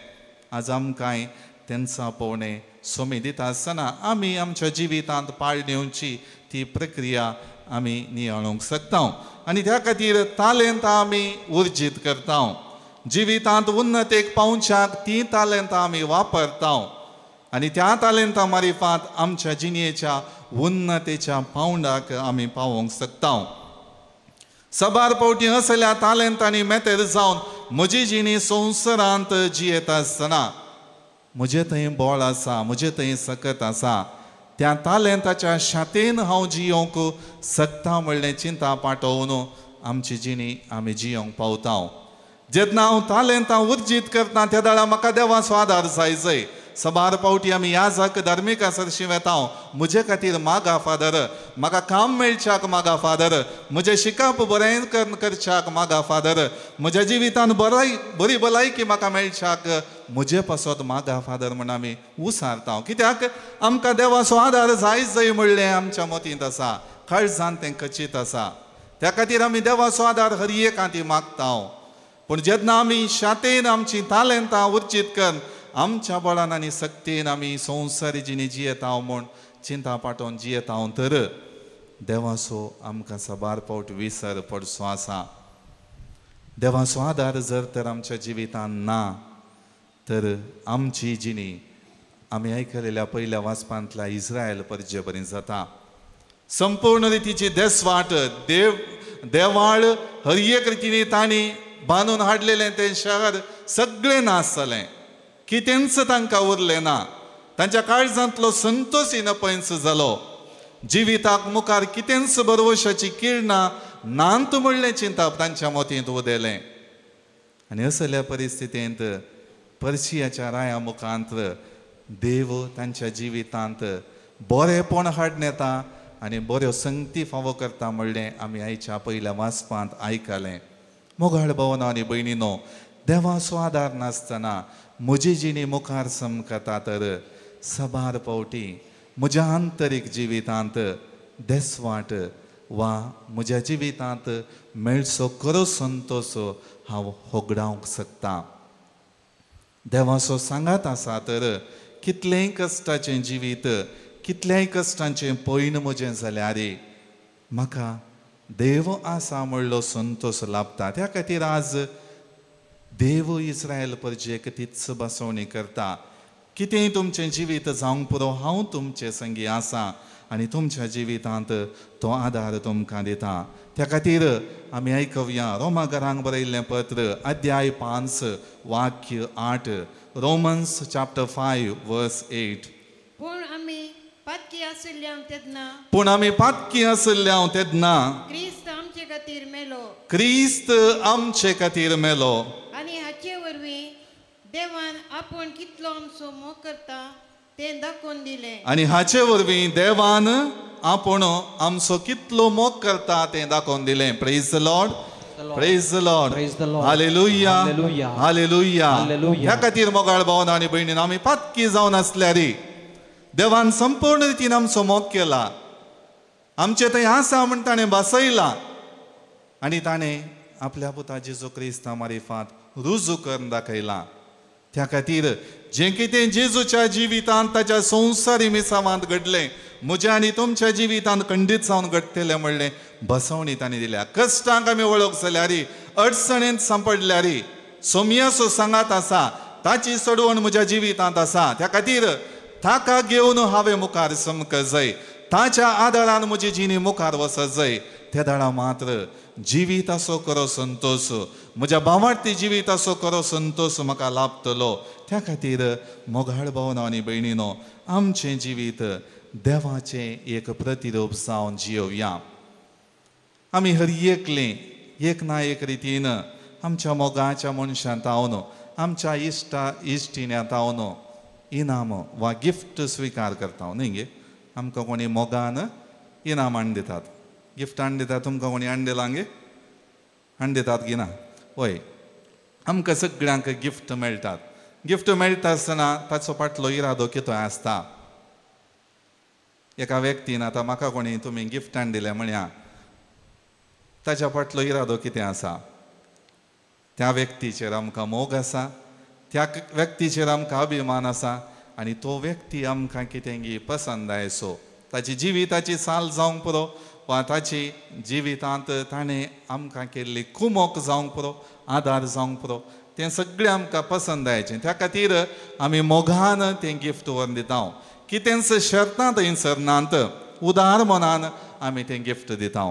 आज आमकांय तेंचा पोवणें सोमी दिता आसतना आमी आमच्या जिवितांत पाळणेवची ती प्रक्रिया आमी नियाळूंक शकता. आनी त्या खातीर तालेंतां आमी उर्जीत करता. जिवितांत उन्नतेक पावच्याक ती तालेंतां आमी वापरता आनी त्या तालेंतां मारिफात आमच्या जिणेच्या उन्नतेच्या पावंडाक आमी पावोवंक शकता. सबार पावटी असल्या तालेंतांनी मेतेर जावन म्हजी जिणी संवसारांत जियेता आसतना म्हजे थंय बोळ आसा, म्हजे थंय सकत आसा, त्या तालेंताच्या शातेन हांव जियोंक शकता म्हणलें चिंता पाठोवन आमची जिणी आमी जियोंक पावता. जेन्ना हांव तालेंतां उर्जीत करता त्या दाळा म्हाका देवाचो आदार जाय. सबार पावटी आमी याजक धार्मीक आसरशी वेता. म्हजे खातीर मागा फादर, म्हाका काम मेळच्याक मागा फादर, म्हजें शिकप बरें करच्याक मागा फादर, म्हज्या जिवितांत बरी भलायकी म्हाका मेळच्याक म्हजे पासत मागा फादर म्हण आमी उसारता. कित्याक आमकां देवाचो आदार जाय म्हणलें आमच्या मतींत आसा, काळजांत तें खचीत आसा. त्या खातीर आमी देवाचो आदार हर एकांती मागता. पूण जेन्ना आमी शातेन आमची तालेंतां उर्जीत करून आमच्या बळान आनी सक्तीन आमी संवसारी जिणी जियेता म्हूण चिंता पाठोवन जियेता तर देवाचो आमकां सबार पावट विसर पडचो आसा. देवाचो आदार जर तर आमच्या जिवितांत ना तर आमची जिणी आमी आयकलेल्या पयल्या वाचपांतल्या इस्रायल परजे बरी जाता. संपूर्ण रितीची देसवाट देवाळ हर एक रितीने तांणी बांदून हाडलेलें तें शहर सगळें नास जालें. कितेंच तांकां उरलें ना. तांच्या काळजांतलो संतोशी नपयस जालो. जिविताक मुखार कितेंच बरवशाची किरणां नांत म्हणलें चिंतप तांच्या मतींत उदेलें. आनी असल्या परिस्थितींत पर्शियाच्या राया मुखांत देव तांच्या जिवितांत बरेंपण हाडून येता आनी बऱ्यो संगती फावो करता म्हणलें आमी आयच्या पयल्या वाचपांत आयकलें. मोगाळ भावना आनी भयणीनो, देवाचो आदार नासतना म्हजी जिणी मुखार समकता तर सबार पावटी म्हज्या आंतरीक जिवितांत देसवाट वा म्हज्या जिवितांत मेळचो खरो संतोश हांव होगडावंक शकता. देवाचो सांगात आसा तर कितलेंय कश्टाचें जिवीत, कितल्याय कश्टांचें पयण म्हजें जाल्यार म्हाका देव आसा म्हणलो संतोश लाभता. त्या खातीर आज देव इस्रायल परजेक तीच बसवणी करता. कितेंय तुमचें जिवीत जावंक पुरो हांव तुमचे संगी आसा आनी तुमच्या जिवितांत तो आदार तुमकां दिता. त्या खातीर आमी आयकवया रोमाकारांक बरयल्लें पत्र अध्याय 5 वाक्य 8. रोमन्स चॅप्टर 5 वर्स 8. पूण आमी पातकी आसल्यां तेन्ना क्रिस्त आमचे खातीर मेलो. क्रिस्त आमचे खातीर मेलो. आनी हाचे वरवीं देवान आपूण कितलो आमचो मोग करता तें दाखोवन दिलें. आनी हाचे वरवीं देवान आपूण आमचो कितलो मोग करता तें दाखोवन दिलें. Praise the Lord, praise the Lord, hallelujah, hallelujah. ह्या खातीर मोगाळ भावना आनी भयणीन आमी पातकी जावन आसल्यार देवान संपूर्ण रितीन आमचो मोग केला. आमचे थंय आसा म्हण ताणें बसयला आनी ताणें आपल्या पुता जेजू क्रिस्ता मारिफात रुजू करून दाखयला. त्या खातीर जें कितें जेजूच्या जिवितांत ताच्या संवसारी मिसावांत घडलें म्हज्या आनी तुमच्या जिवितांत खंडीत जावन घडटलें म्हणलें बसवणी ताणें दिल्या. कश्टांक आमी वळख जाल्यार, अडचणेंत सांपडल्यार सोमयाचो सांगात आसा, ताची सोडवण म्हज्या जिवितांत आसा. त्या खातीर ताका घेवन हांवें मुखार समक जाय. ताच्या आदारान म्हजी जिणी मुखार वचत जाय. त्या दाडा मात्र जिवीत असो करो संतोष, म्हज्या भावार्थी जिवीत असो करो संतोष म्हाका लाभतलो. त्या खातीर मोगाळ भावनो आनी भयणीनो, आमचें जिवीत देवाचें एक प्रतिरूप जावन जियोवया. आमी हर एकले एक ना एक रितीन आमच्या मोगाच्या मनशां तावन, आमच्या इश्टिण्या तावन इनाम वा गिफ्ट स्विकार करता न्ही गे. आमकां कोणी मोगान इनाम हाडून दितात, गिफ्ट हाडून दितात. तुमकां कोणी हाडून दिलां गे? हाडून दितात की ना? हय, आमकां सगळ्यांक गिफ्ट मेळटात. गिफ्ट मेळटा आसतना ताचो फाटलो इरादो कितें आसता. एका व्यक्तीन आतां म्हाका कोणी तुमी गिफ्ट हाडून दिलें म्हळ्या, ताच्या फाटलो इरादो कितें आसा? त्या व्यक्तीचेर आमकां मोग आसा, त्या व्यक्तीचेर आमकां अभिमान आसा, आनी तो व्यक्ती आमकां कितेंगी पसंद आयसो, ताची जिविताची साल जावंक पुरो वा ताची जिवितांत ताणें आमकां केल्ली कुमोक जावंक पुरो, आदार जावंक पुरो, तें सगळें आमकां पसंद आयचें. त्या खातीर आमी मोगान तें गिफ्ट व्हरून दिता. कितेंच शर्तां थंयसर नात, उदार मनान आमी तें गिफ्ट दिता.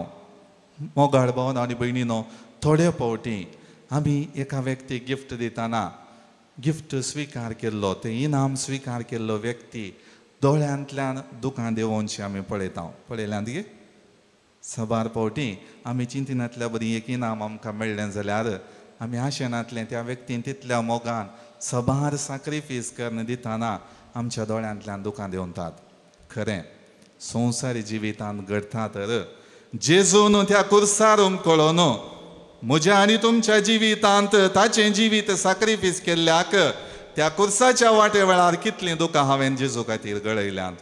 मोगाळ भावन आनी भयणीनो, थोडे फावटी आमी एका व्यक्तीक गिफ्ट दितना गिफ्ट स्विकार केल्लो, तें इनाम स्विकार केल्लो व्यक्ती दोळ्यांतल्यान दुकां देंवोवनशें आमी पळयता. पळयल्यांत गे? सबार फावटी आमी चिंतिनांतल्या बरी एक इनाम आमकां मेळ्ळें जाल्यार आमी आशेनांतलें त्या व्यक्तीन तितल्या मोगान सबार सॅक्रिफीस करून दितना आमच्या दोळ्यांतल्यान दुकां देंवतात. खरें संवसारी जिवितांत घडटा तर जेजून त्या कुर्सार उमकळोन म्हज्या आनी तुमच्या जिवितांत ताचें जिवीत सॅक्रिफीस केल्ल्याक त्या कुर्साच्या वाटे वेळार कितलीं दुकां हांवें जेजू खातीर गळयल्यांत.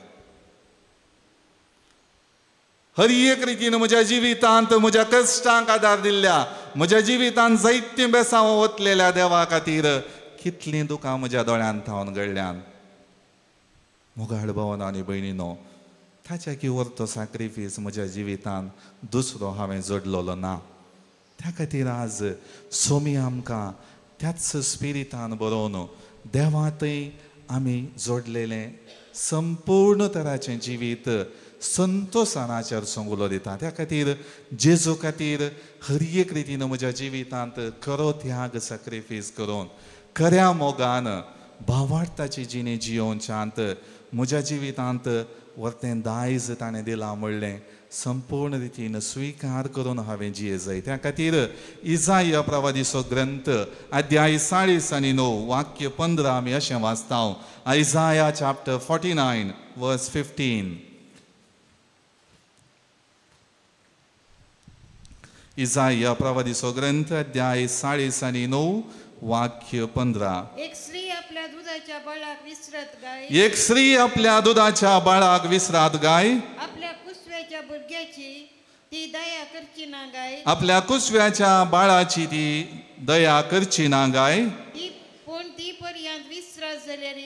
हर एक रितीन म्हज्या जिवितांत म्हज्या कश्टांक आदार दिल्ल्या, म्हज्या जिवितांत जायतीं बेसांव वतलेल्या देवा खातीर कितलीं दुकां म्हज्या दोळ्यांत थावन गळ्ळ्यान. मोगाळ भावनो आनी भयणीनो, ताच्या की व्हरतो सॅक्रिफीस म्हज्या जिवितांत दुसरो हांवें जोडलेलो ना. त्या खातीर आज सोमी आमकां त्याच स्पिरितान बरोवन देवांतय आमी जोडलेलें संपूर्ण तराचें जिवीत संतोशान आचरसूंक उलो दिता. त्या खातीर जेजू खातीर हर एक रितीन म्हज्या जिवितांत खरो त्याग सॅक्रिफीस करून खऱ्या मोगान भावार्थाची जिणे जियोवच्यांत म्हज्या जिवितांत वर्तें दायज ताणें दिलां म्हणलें संपूर्ण रितीन स्विकार करून हांवें जिये जाय. त्या खातीर इसाया प्रवादीचो ग्रंथ अध्याय 49 वाक्य 15 आमी अशें वाचता. इसाया चॅप्टर 49 वर्स 15. इसाया प्रवादीचो ग्रंथ अध्याय 49 वाक्य 15. एक स्त्री आपल्या दुधाच्या बाळाक विसरत गाय, एक स्त्री आपल्या दुधाच्या बाळाक विसरात गाय, आपल्या कुसव्याच्या भुरग्याची ती दया करची ना गाय, आपल्या कुसव्याच्या बाळाची ती दया करची ना गाय. ती पूण ती पर्यंत विसरत जाल्यार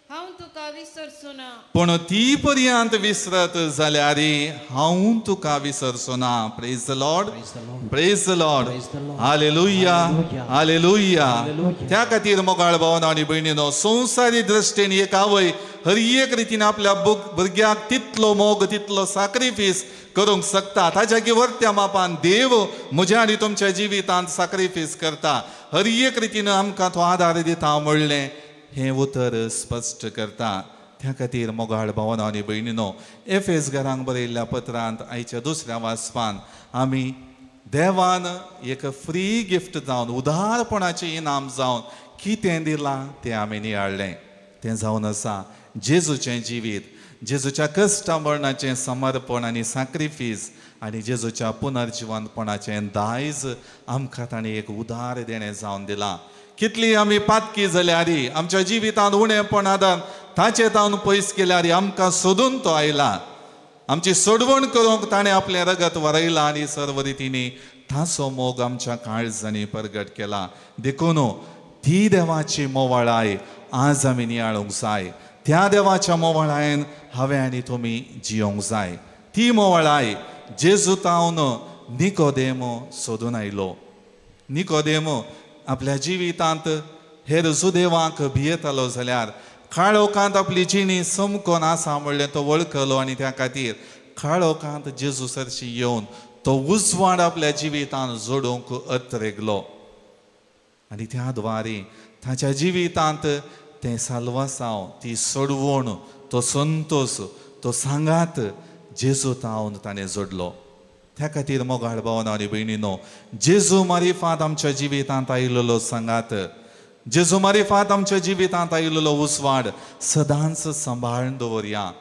हांव तुका विसरचो ना. पूण ती पर्यंत विसरत जाल्यार हांव तुका विसरचो ना. Praise the Lord, praise the Lord, hallelujah, hallelujah. त्या खातीर मोगाळ भावनो आनी भयणीनो, संवसारी दृश्टेन एक आवय हर एक रितीन आपल्या भुरग्याक तितलो मोग तितलो सॅक्रिफीस करूंक शकता. ताच्या की वर्त्या मापान देव म्हज्या आनी तुमच्या जिवितांत सॅक्रिफीस करता. हर एक रितीन आमकां तो आदार दिता म्हणलें हें उतर स्पश्ट करता. त्या खातीर मोगाळ भावनो आनी भयणीनो, एफेस घरांक बरयल्ल्या पत्रांत आयच्या दुसऱ्या वाचपान आमी देवान एक फ्री गिफ्ट जावन उदारपणाचें इनाम जावन कितें दिलां तें आमी नियाळ्ळें. तें जावन आसा जेजूचें जिवीत, जेजूच्या कश्टा मरणाचें समर्पण आनी सॅक्रिफीस आनी जेजूच्या पुनर्जिवंतपणाचें दायज आमकां ताणें एक उदार देणें जावन दिलां. कितली आमी पातकी जाल्यार आमच्या जिवितांत उणेपणान ताचे तावन पयस केल्यार आमकां सोदून तो आयला. आमची सोडवण करूंक ताणें आपलें रगत वरयलां आनी सर्व रितीनी ताचो मोग आमच्या काळजांनी प्रगट केला. देखून ती देवाची मोवाळाय आज आमी नियाळूंक जाय. त्या देवाच्या मोवाळायेन हांवें आनी तुमी जियोंक जाय. ती मोवाळाय जेजू तावन निकोदेमो सोदून आयलो. निकोदेमो आपल्या जिवितांत हेर सुदेवांक भियेतालो जाल्यार काळोखांत आपली जिणी समकोन आसा म्हणलें तो वळखलो आनी त्या खातीर काळोखांत जेजू सरशी येवन तो उजवाड आपल्या जिवितांत जोडूंक अत्रेगलो आनी त्या द्वारे ताच्या जिवितांत तें साल्वासांव, ती सोडवण, तो संतोष, तो सांगात जेजू तावन ताणें जोडलो. त्या खातीर मोगाळ भावना आनी भयणीनो, जेजू मारिफांत आमच्या जिवितांत आयिल्लो सांगात, जेजू मारिफांत आमच्या जिवितांत आयिल्लो उजवाड सदांच सांबाळून दवरया.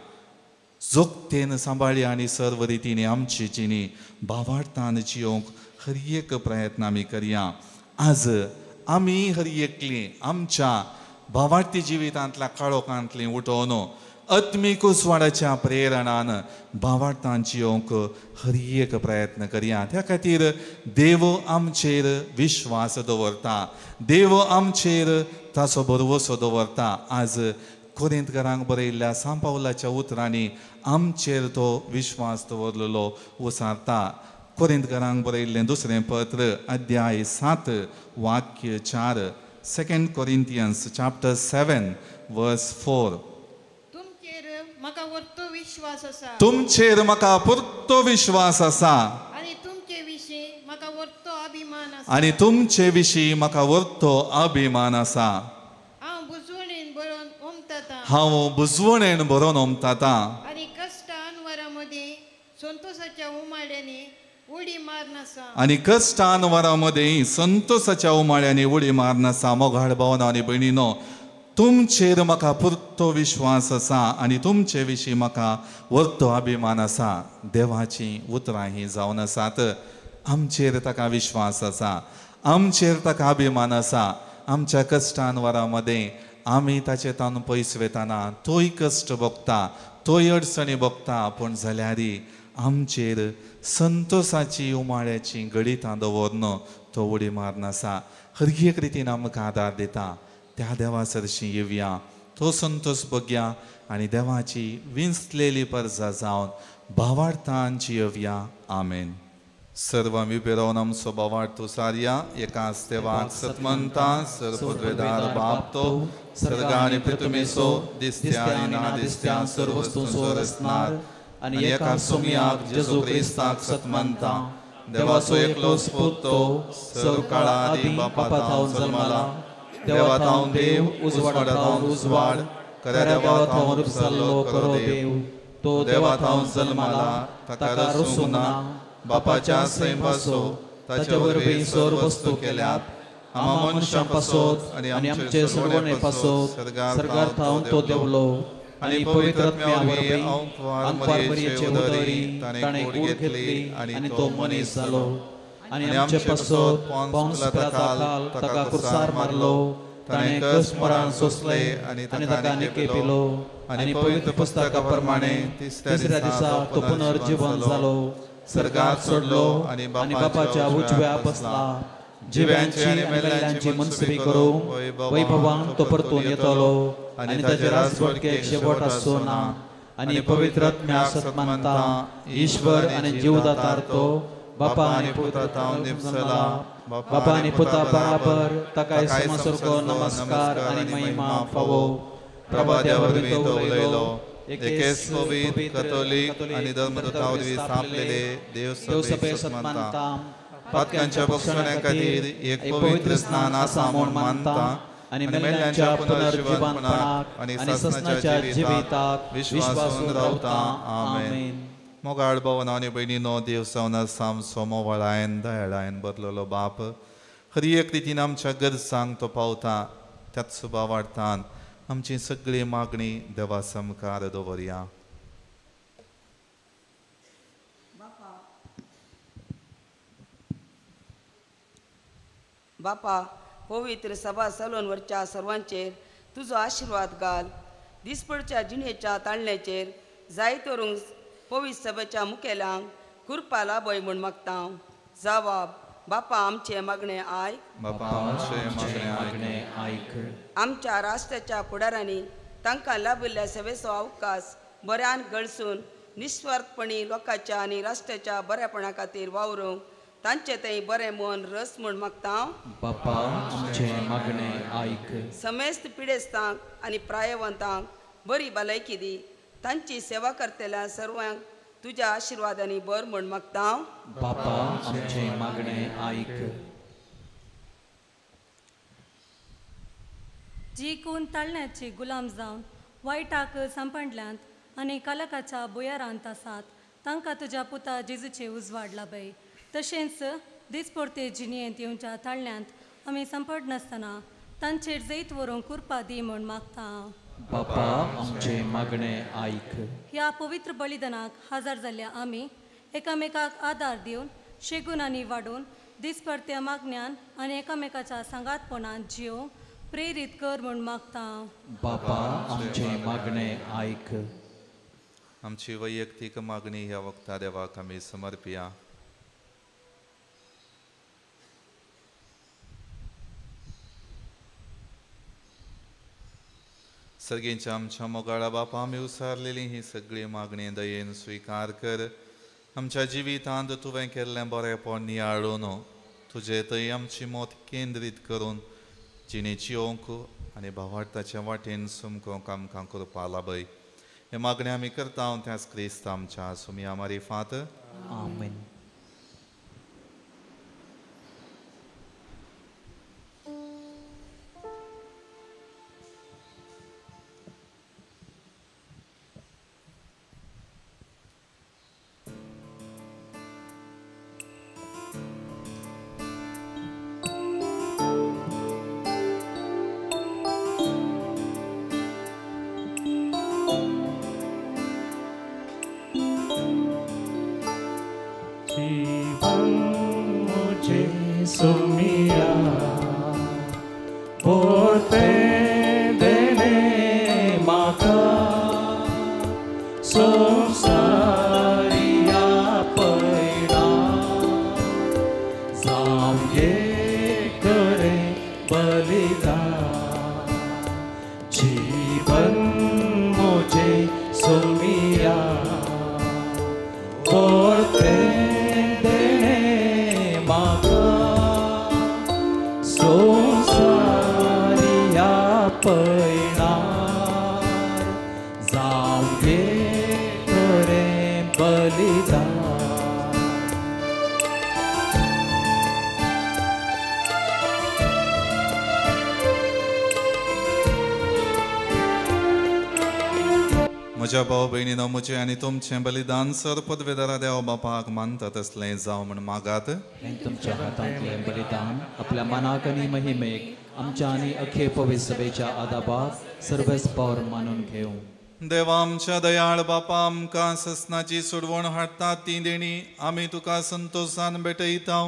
जोगतेन सांबाळया आनी सर्व रितीने आमची जिणी भावार्थान जियोंक हर एक प्रयत्न आमी करया. आज आमी हर एकली आमच्या भावार्थी जिवितांतल्या काळोखांतली उठोवन आत्मीक उजवाडाच्या प्रेरणान भावार्थान जियोंक हर एक प्रयत्न करया. त्या खातीर देव आमचेर विश्वास दवरता, देव आमचेर ताचो भरवसो दवरता. आज कोरिंथकारांक बरयल्ल्या सांत पावलाच्या उतरांनी आमचेर तो विश्वास दवरलेलो उसारता. कोरिंथकारांक बरयल्लें दुसरें पत्र अध्याय 7 वाक्य 4. 2 Corinthians chapter 7 verse 4. तुमचेर म्हाका वर्तो विश्वास आसा तुमचेर म्हाका पुर्तो विश्वास आसा आनी तुमचे विशीं म्हाका वर्तो अभिमान आसा. आनी तुमचे विशीं म्हाका वर्तो अभिमान आसा. हांव बुजवणेन बरोवन ओमतातां हांव बुजवणेन बरोवन ओमतातां आनी कश्ट अनवरांमदीं संतोशाच्या उमाळ्यांनी उडी मारन आसा. आनी कश्टान वरांमध्येय संतोशाच्या उमाळ्यांनी उडी मारन आसा. मोगाळ भावना आनी भयणीनो, तुमचेर म्हाका पुर्तो विश्वास आसा आनी तुमचे विशीं म्हाका वर्तो अभिमान आसा. देवाची उतरां ही जावन आसात. आमचेर ताका विश्वास आसा, आमचेर ताका अभिमान आसा. आमच्या कश्टान वरांमध्ये आमी ताचे तान पयस वेताना तोय कश्ट भोगता, तोय अडचणी भोगता, पूण जाल्यारय आमचेर संतोशाची उमाळ्याची गडितां दवरन तो उडी मारन आसा. हर एक रितीन आमकां आदार दिता. त्या देवा सरशी येवया, तो संतोष भोगया आनी देवाची विंचलेली परजा जावन भावार्थान जियोवया. आमेन. सर्व आमी उबे रावन आमचो भावार्थ उसारया. एकाच देवाक सतमंता सर्वपुत्रदार बाप तो सर्गा आनी पृथ्वीचो दिसत्या आनी ना दिसत्या सर्व वस्तूंचो रचणार आनी एका सुमयाक जेजू क्रिस्ताक सतमंता देवाचो एकलोच पूत तो सर्व काळा आदी बापा थावन जल्माला. देवा थावन देव, उजवाडा थावन उजवाड, खऱ्या देवा थावन रूप जाल्लो खरो देव. तो देवा थावन जल्माला, ताका रसूंक ना. बापाच्या सैमाचो ताचे वरवीं सर्व वस्तू केल्यात. आमा मनशां पासत आनी आमचे सर्वणे पासत सर्गार थावन तो देवलो. आनी पवित्र आत्म्या वरवीं अंकवार मरियेचे उदरी ताणें कूड घेतली आनी तो मनीस जालो. आनी आमचे पासत पोंस पिलाताकाल ताका कुरसार मारलो. ताणें कस मरण सोंसले आनी ताका निकेपिलो. आनी पवित्र पुस्तका प्रमाणे तिसऱ्या दिसा तो पुनर्जीवन जालो. सर्गात सोडलो आनी बापाच्या उजव्या बसला. जिव्यांची आनी मेल्ल्यांची मनसुबी करूंक वैभवान तो परतून येतलो. आनी ताचे राजवटकेक शेवट आसचो ना. आनी पवित्र आत्म्या सतमंता ईश्वर आनी जीवदातार तो बापा आनी पुता थावन निपसला. बापा आनी पुता बराबर ताकाय समसुर्गो नमस्कार आनी महिमा फावो. प्रभा देवा वरवीं तो उलयलो. एकेच पवित्र कॅथोलीक आनी धर्मदूता वरवीं स्थापलेले देव सभे सतमंता पातकांच्या भक्षणे खातीर एक पवित्र स्नान आसा म्हूण मानता. आनी मेल्ल्यांच्या पुनर्जीवनपणाक आनी ससनाच्या जिविताक विश्वासून रावता. आमेन. मोगाळ भावना आनी भयणीनो, देव सवना सामचो मोवाळायन दयाळायन बदललो बाप हर एक रितीन आमच्या गरजांक तो पावता. त्याच भावार्थान आमची सगळी मागणी देवा समकार दवरया. बापा, पवित्र सभा चलोवनवरच्या सर्वांचेर तुजो आशिर्वाद घाल. दिसपडच्या जिणेच्या ताळण्याचेर जायतो रूंग पवित्र सभेच्या मुखेल्यांक कृपा लाभय म्हूण मागता. जबाब, बापा आमचे मागणे आयक. बापा आमचे मागणे आयक. आमच्या राष्ट्राच्या फुडाऱ्यांनी तांकां लाभिल्ल्या सेवेचो अवकाश बऱ्यान गळसून निस्वार्थपणी लोकांच्या आनी राष्ट्राच्या बऱ्यापणा खातीर वावरूंक तांचे थंय बरें मन रस म्हूण मागता. बापा आमचे मागणे आयक. समेस्त पिडेस्तांक आनी प्रायवंतांक बरी भलायकी दी. तांची सेवा करतल्या सर्वांक तुझ्या आशिर्वादाने बर म्हण मागता बापा आमचे मागणे ऐक. जी कोण ताळण्याचे गुलाम जावन वायटाक सांपडल्यांत आनी कालकाच्या बुयारांत आसात तांकां तुज्या पुता जेजूचे उजवाड लाभय. तशेंच दिसपडते जिणेंत येवच्या ताळण्यांत आमी सांपडनासतना तांचेर जैत व्हरूंक कुरपा दी म्हूण मागता. बापा आमचे मागणे ऐक. ह्या पवित्र बलिदानाक हजर जाल्ल्या आमी एकामेकाक आदार दिवन शेगून आनी वाडून दिसपडत्या मागण्यान आनी एकामेकाच्या सांगातपणान जियोवंक प्रेरीत कर म्हूण मागता. बापा आमचे मागणे ऐक. आमची वैयक्तीक मागणी ह्या वक्ता देवाक आमी समर्पिया. सर्गेंच्या आमच्या मोगाळा बापा आमी उसारलेली ही सगळी मागणी दयेन स्विकार कर. आमच्या जिवितांत तुवें केल्लें बरेंपण नियाळून तुजे थंय आमची मोत केंद्रीत करून जिणेची ओंक आनी भावार्थाच्या वाटेन सुमकोंक आमकां करपा लाभय. हे मागणी आमी करता त्याच क्रिस्त आमच्या सुमिया मारिफात. आमेन. Sumia porte dene maka somsaria paida zamye kare balida जीवन मुझे sumia porte सोसारिया पैणार जाऊये करे बलिदान. म्हज्या भाव भयणीनो म्हजें आनी तुमचें बलिदान सर पदवेदारा देवा बापाक मानता तसलें जावं म्हण मागात. तुमच्या हातांतलें बलिदान आपल्या मनाक आनी महिमेक आमच्या आनी अखे पवित्र सभेच्या आदाबाक सर्वेस्पर मानून घेवं. देवा आमच्या दयाळ बापा आमकां ससनाची सुडवण हाडटा ती देणी आमी तुका संतोशान भेटयता.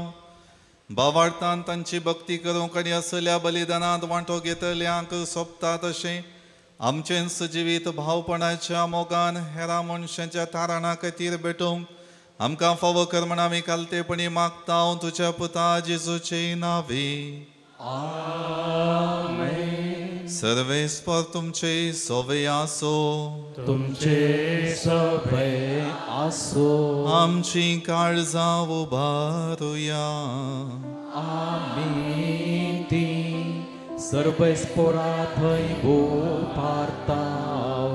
भावार्थान तांची भक्ती करूंक आनी असल्या बलिदानांत वांटो घेतल्यांक सोबता तशें आमचें सजिवीत भावपणाच्या मोगान हेरा मनशांच्या तारणा खातीर भेटूंक आमकां फावो कर म्हण आमी कालतेपणी मागता तुज्या पुता जेजूचे नांवी. आमेन. सर्वेस्पर तुमचे सोवे आसो. तुमचे सभे आसो. आमची काळजां उबारुया. आमीन. ती सर्वेस्परा थंय भोपारता.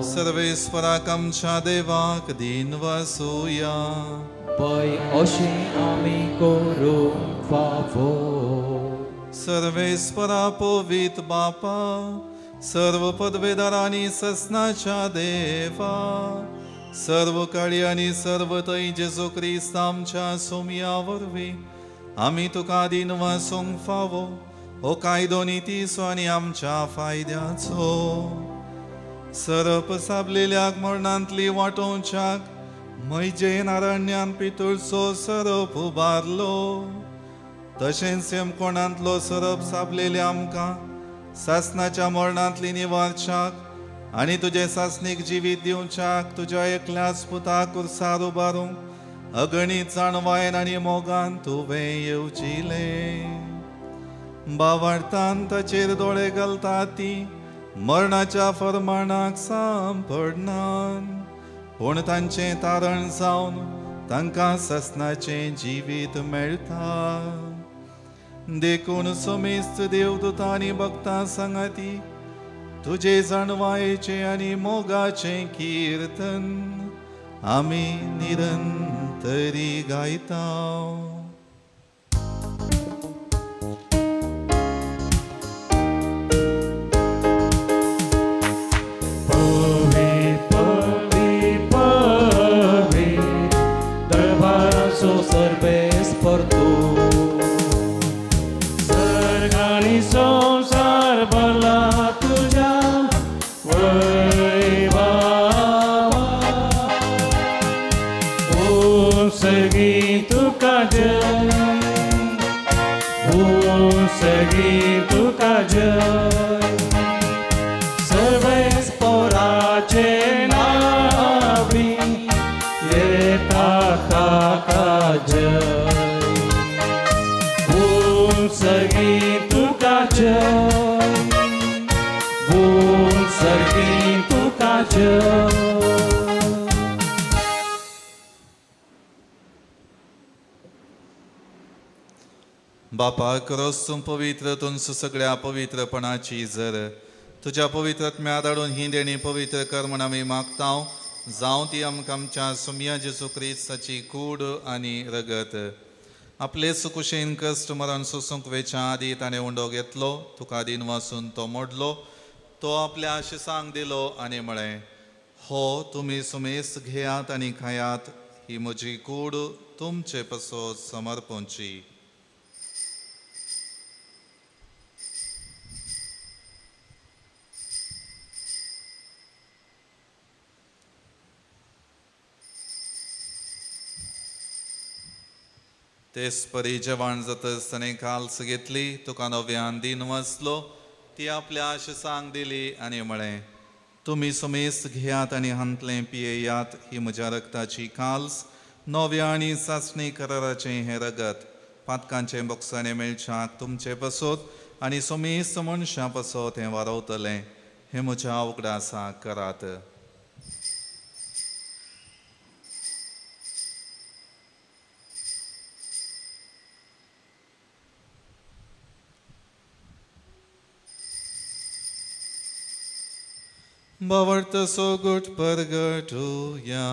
सर्वेस्पराक आमच्या देवाक दिन वासुया. पै अशें आमी करूंक फावो. सर्वेस्परा पवित्र बापा सर्व पदवेदारांनी ससनाच्या देवा सर्व काळी आनी सर्व थंय जेजू क्रिस्त आमच्या सोमया वरवीं आमी तुका दिन वासूंक फावो हो कायदो नितीचो आनी आमच्या फायद्याचो. सरप साबलेल्याक मरणांतली वांटोवच्याक मैजे नारण्यान पितूळचो सरप उबारलो. तशेंच सेमकोणांतलो सरप साबलेल्या आमकां सासनाच्या मरणांतली निवारच्याक आनी तुजे सासणीक जिवीत दिवच्याक तुज्या एकल्याच पुता कुर्सार उबारूंक अगणीत जाणवायन आनी मोगान तुवें येवजिलें. भावार्थान ताचेर दोळे घालता ती मरणाच्या फरमानाक सांपडनान पूण तांचें तारण जावन तांकां ससनाचें जिवीत मेळटा. देखून समेस्त देवदूतां आनी भक्तां सांगाती तुजे जाणवायेचें आनी मोगाचें किर्तन आमी निरंतरी गायता. Sorbes por tu Sargani संसार भरला तुझ्या वैभवा ओ सगळी तुका जय ओ सगळी तुका जय सर्वेस पोराचे नावी येता ताका जय ओम सर्गी तुका जय ओम सर्गी तुका जय. बापा करोस तूं पवित्र तूं सगळ्या पवित्रपणाची जर तुझ्या पवित्रत्म्या धाडून ही देणी पवित्र कर म्हण आमी मागता. जावं ती आमकां आमच्या सुम्या जेजू क्रिस्ताची कूड आनी रगत. आपले सुकुशेन कश्ट मरण सोसूंक वेच्या आदी ताणें उंडो घेतलो, तुका दिन वाचून तो मोडलो, तो आपल्या आशिसांक दिलो आनी म्हळें, हो तुमी सुमेस्त घेयात आनी खायात, ही म्हजी कूड तुमचे पसत समर्पूंची. तेच परी जेवण जातच ताणें काल्स घेतली, तुका नव्यान दिन वाचलो, ती आपल्या आशिसांक दिली आनी म्हळें, तुमी सुमेस्त घेयात आनी हांतलें पियेयात, ही म्हज्या रक्ताची काल्स, नव्या आनी चांचणी कराराचें हें रगत, पातकांचें बोक्सांनी मेळच्याक तुमचे पसत आनी सुमेस्त मनशां पसत हें वारवतलें, हें म्हज्या उगडासाक करात. Bavart so good परगटूया.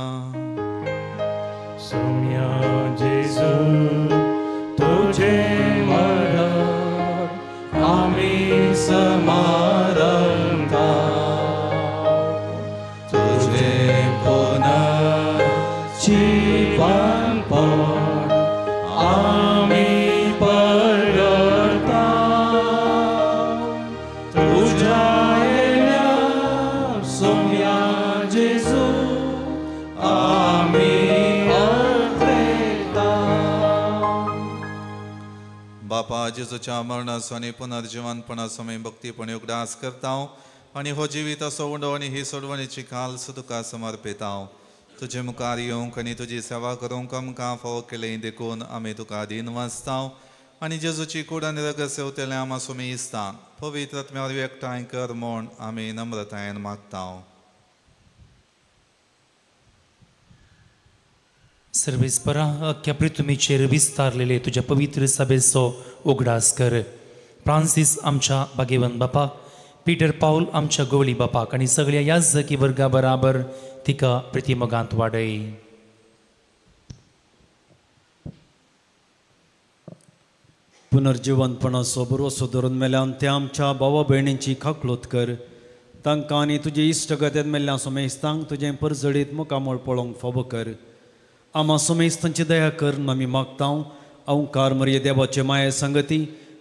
सौम्या जेजू तुझे मरण आम्ही समारंभा तुझे पुनर्जीवनपण आम्ही परगटा तुझ्या सौम्या जेजू आम्ही अर्पयता. बापा जेजूच्या मरणाचो आनी पुनर्जीवनपणाचो आमी भक्तीपणी उगडास करता आनी हो जिवीत असो उंडो आनी ही सोडवणेची काल्स तुका समर्पिता. तुजे मुखार येवंक आनी तुजी सेवा करूंक आमकां फावो केलें देखून आमी तुका दिन वाचता आनी जेजूची कूड आनी रगत सेवतलें आमा सुमेस्ता पवित्र आत्म्यावर एकठांय कर म्हूण आमी नम्रतायेन मागता. सर्वेस्परा अख्ख्या पृथ्वीचेर विस्तारलेले तुझ्या पवित्र सभेचो उगडास कर. फ्रांसीस आमच्या भाग्यवन बापाक, पीटर पाऊल आमच्या गवळी बापाक आनी सगळ्या याजकी वर्गा बराबर तिका प्रतिमोगांत वाडय. पुनर्जीवनपणाचो भरोसो धरून मेल्यान त्या आमच्या भावा भयणींची खाकलोत कर. तांकां आनी तुजे इश्टगत्यान मेल्ल्या सुमेस्तांक तुजें परजडीत मुखामळ पळोवंक फावो कर. आमा सुमेस्तांची दया कर आमी मागता. अवकार मर्ये देवाचे माये संगती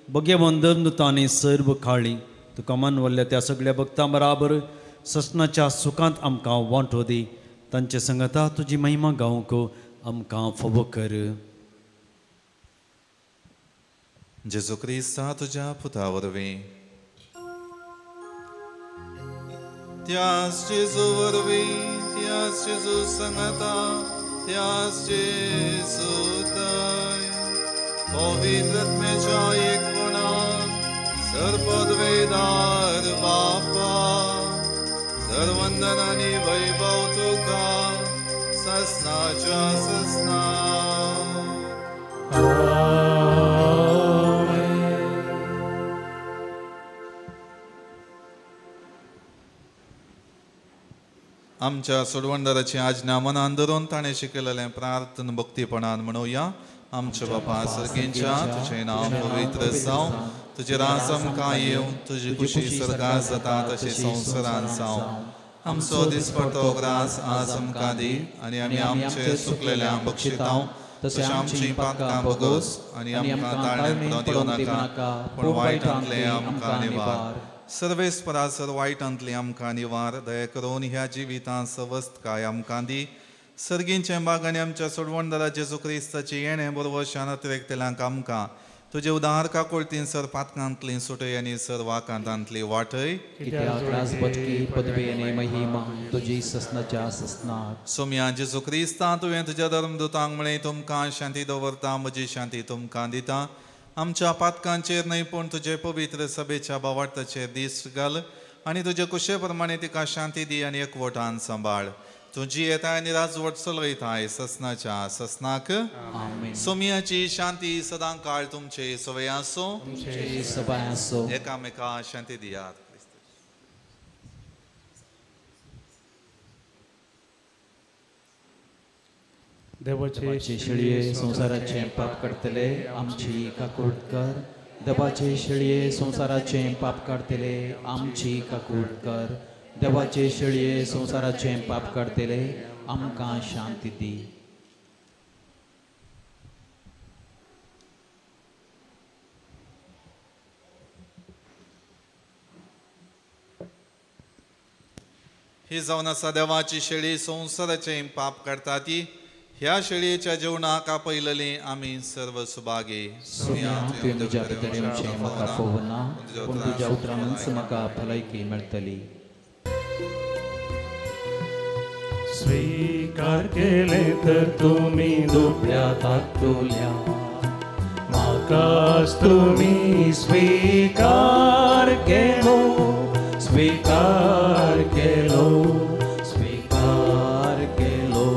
भगवन देवदूतां आनी सर्व खाळी तुका मानवल्ल्या त्या सगळ्या भक्तां बराबर ससनाच्या सुखांत आमकां वांटो दी. तांचे संगता तुजी महिमा गावंक आमकां फावो कर. जेजू क्रिस्ता तुझ्या पुता वरवीं त्याच जेजू वरवीं त्याच जेजू संगता त्याच जेजू दय पवित्र आत्म्याच्या एकपणान सर्वपदवेदार बापा सर्वंदन आनी वैभव तुका ससनाच्या ससना. आमच्या सोडवणदाराची आज्ञा मनान धरून ताणें शिकयलेलें प्रार्थन भक्तीपणान म्हणुया. आमच्या बापा सर्गेंच्या तुझें नांव पवित्र जावं, तुजें राज आमकां येवं, तुजी खुशी स्वर्गांत जाता तशी संवसारांत जावं. आमचो दिसपडटो ग्रास आज आमकां दी, आनी आमी आमचे चुकलेल्यांक बक्षितांव, तशें आमची पातकां बगोस, आनी आमकां ताळण्यांत दिवं नाका, पूण वायटांतले आमकां निवार. सर्वेस्परासर वायटांतली आमकां निवार, दया करून ह्या जिवितांत सवस्थकाय आमकां दी. सर्गींचे बागांनी आमच्या सोडवणदारा जेजू क्रिस्ताची येणें बरोवशान अतिरेकतेल्यांक आमकां तुजे उदार काकुळतीन सर पातकांतली सुटय आनी सर वाकांतांतली वाटय. सोम्या जेजू क्रिस्ता तुवें तुज्या धर्मदुतांक म्हळें तुमकां शांती दवरता, म्हजी शांती तुमकां दिता. आमच्या पातकांचेर न्हय पूण तुजे पवित्र सभेच्या बावार्थाचेर दीस घाल, आनी तुजे कुशे प्रमाणे तिका शांती दी आनी एकवटान सांबाळ. तुजी येताय आनी राजवट चलयताय ससनाच्या ससनाक. सोम्याची शांती सदां काळ तुमचे सवय आसो. एकामेका शांती दियात. देवाचे शेळये संसाराचे पाप काडतले आमची काकूट कर. देवाचे शेळये संसाराचे पाप काडतले आमची काकूट कर. देवाचे शेळये संसाराचे पाप काडतले आमकां शांती दी. ही जावन आसा देवाची शेळी संसाराचे पाप काडटा ती. ह्या शेळयेच्या जेवणाक आपयलेली आमी सर्व सुभागे. तुज्या भितर येवचें म्हाका फोवना, पूण तुज्या उतरांच म्हाका भलायकी मेळटली. स्वीकार केले तर तुमी दुबळ्या धाकटुल्या, म्हाकाच तुमी स्वीकार केलो, स्वीकार केलो, स्वीकार केलो.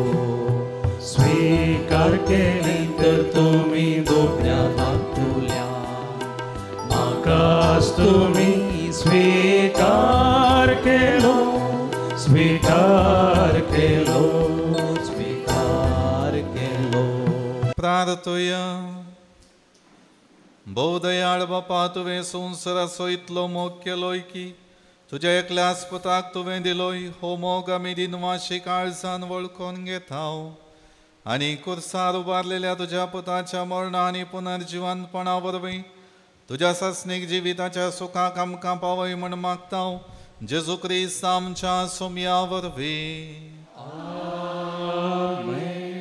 स्वीकार केले तर तुमी दुबळ्या धाकटुल्या, म्हाकाच तुमी स्वीकार केलो, स्वीकार केलो, स्वीकार केलो. प्रार्थया. भोव दयाळ बापा, तुवें संवसाराचो इतलो मोग केलोय की तुज्या एकल्याच पुताक तुवें दिलोय. हो मोग आमी दिनवाशी काळजान वळखून घेताव आनी कुर्सार उबारलेल्या तुज्या पुताच्या मरणा आनी पुनर्जिवंतपणा वरवीं तुज्या सस्नीक जिविताच्या सुखाक आमकां पावय म्हण मागताव. जेजू क्रिस्त आमच्या सोम्या वरवीं.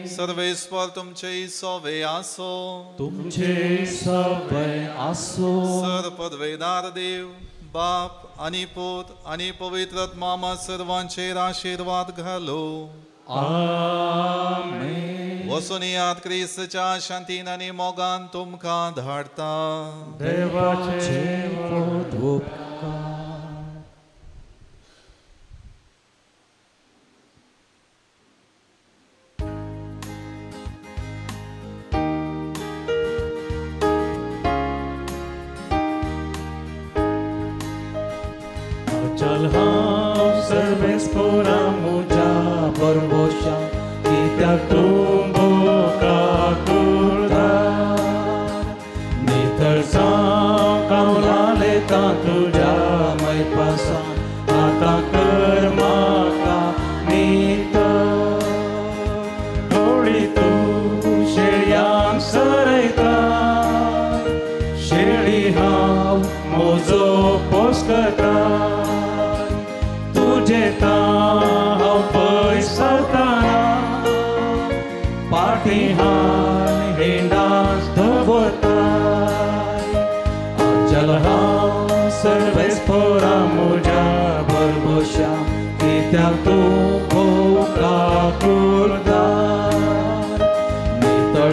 सर्वेस्पर तुमचे सवे आसो, तुमचे सवे आसो. सर पदवेदार देव बाप आनी पूत आनी पवित्र आत्मा सर्वांचेर आशीर्वाद घालो. आमेन. वचून यात क्रिस्ताच्या शांतीन आनी मोगान तुमकां धाडटा. देवाचे चल हांव सर्वेस्परा मुजा परवोशा, कित्याक तूं काकुळदार. नितळ जावं कावळा लेता तुज्या मैपासान, आतां कर म्हाका नितळ. थोडी तूं शेळयांक सरयता, शेळी हांव म्हजो पोसकता. तुजेता हांव पयस सरताना, फाटीहान हेंडास दवरता. चल हांव सर्वेस्परा म्हज्या बरबोशा, कित्याक तूं भोव काकुळदार. नितळ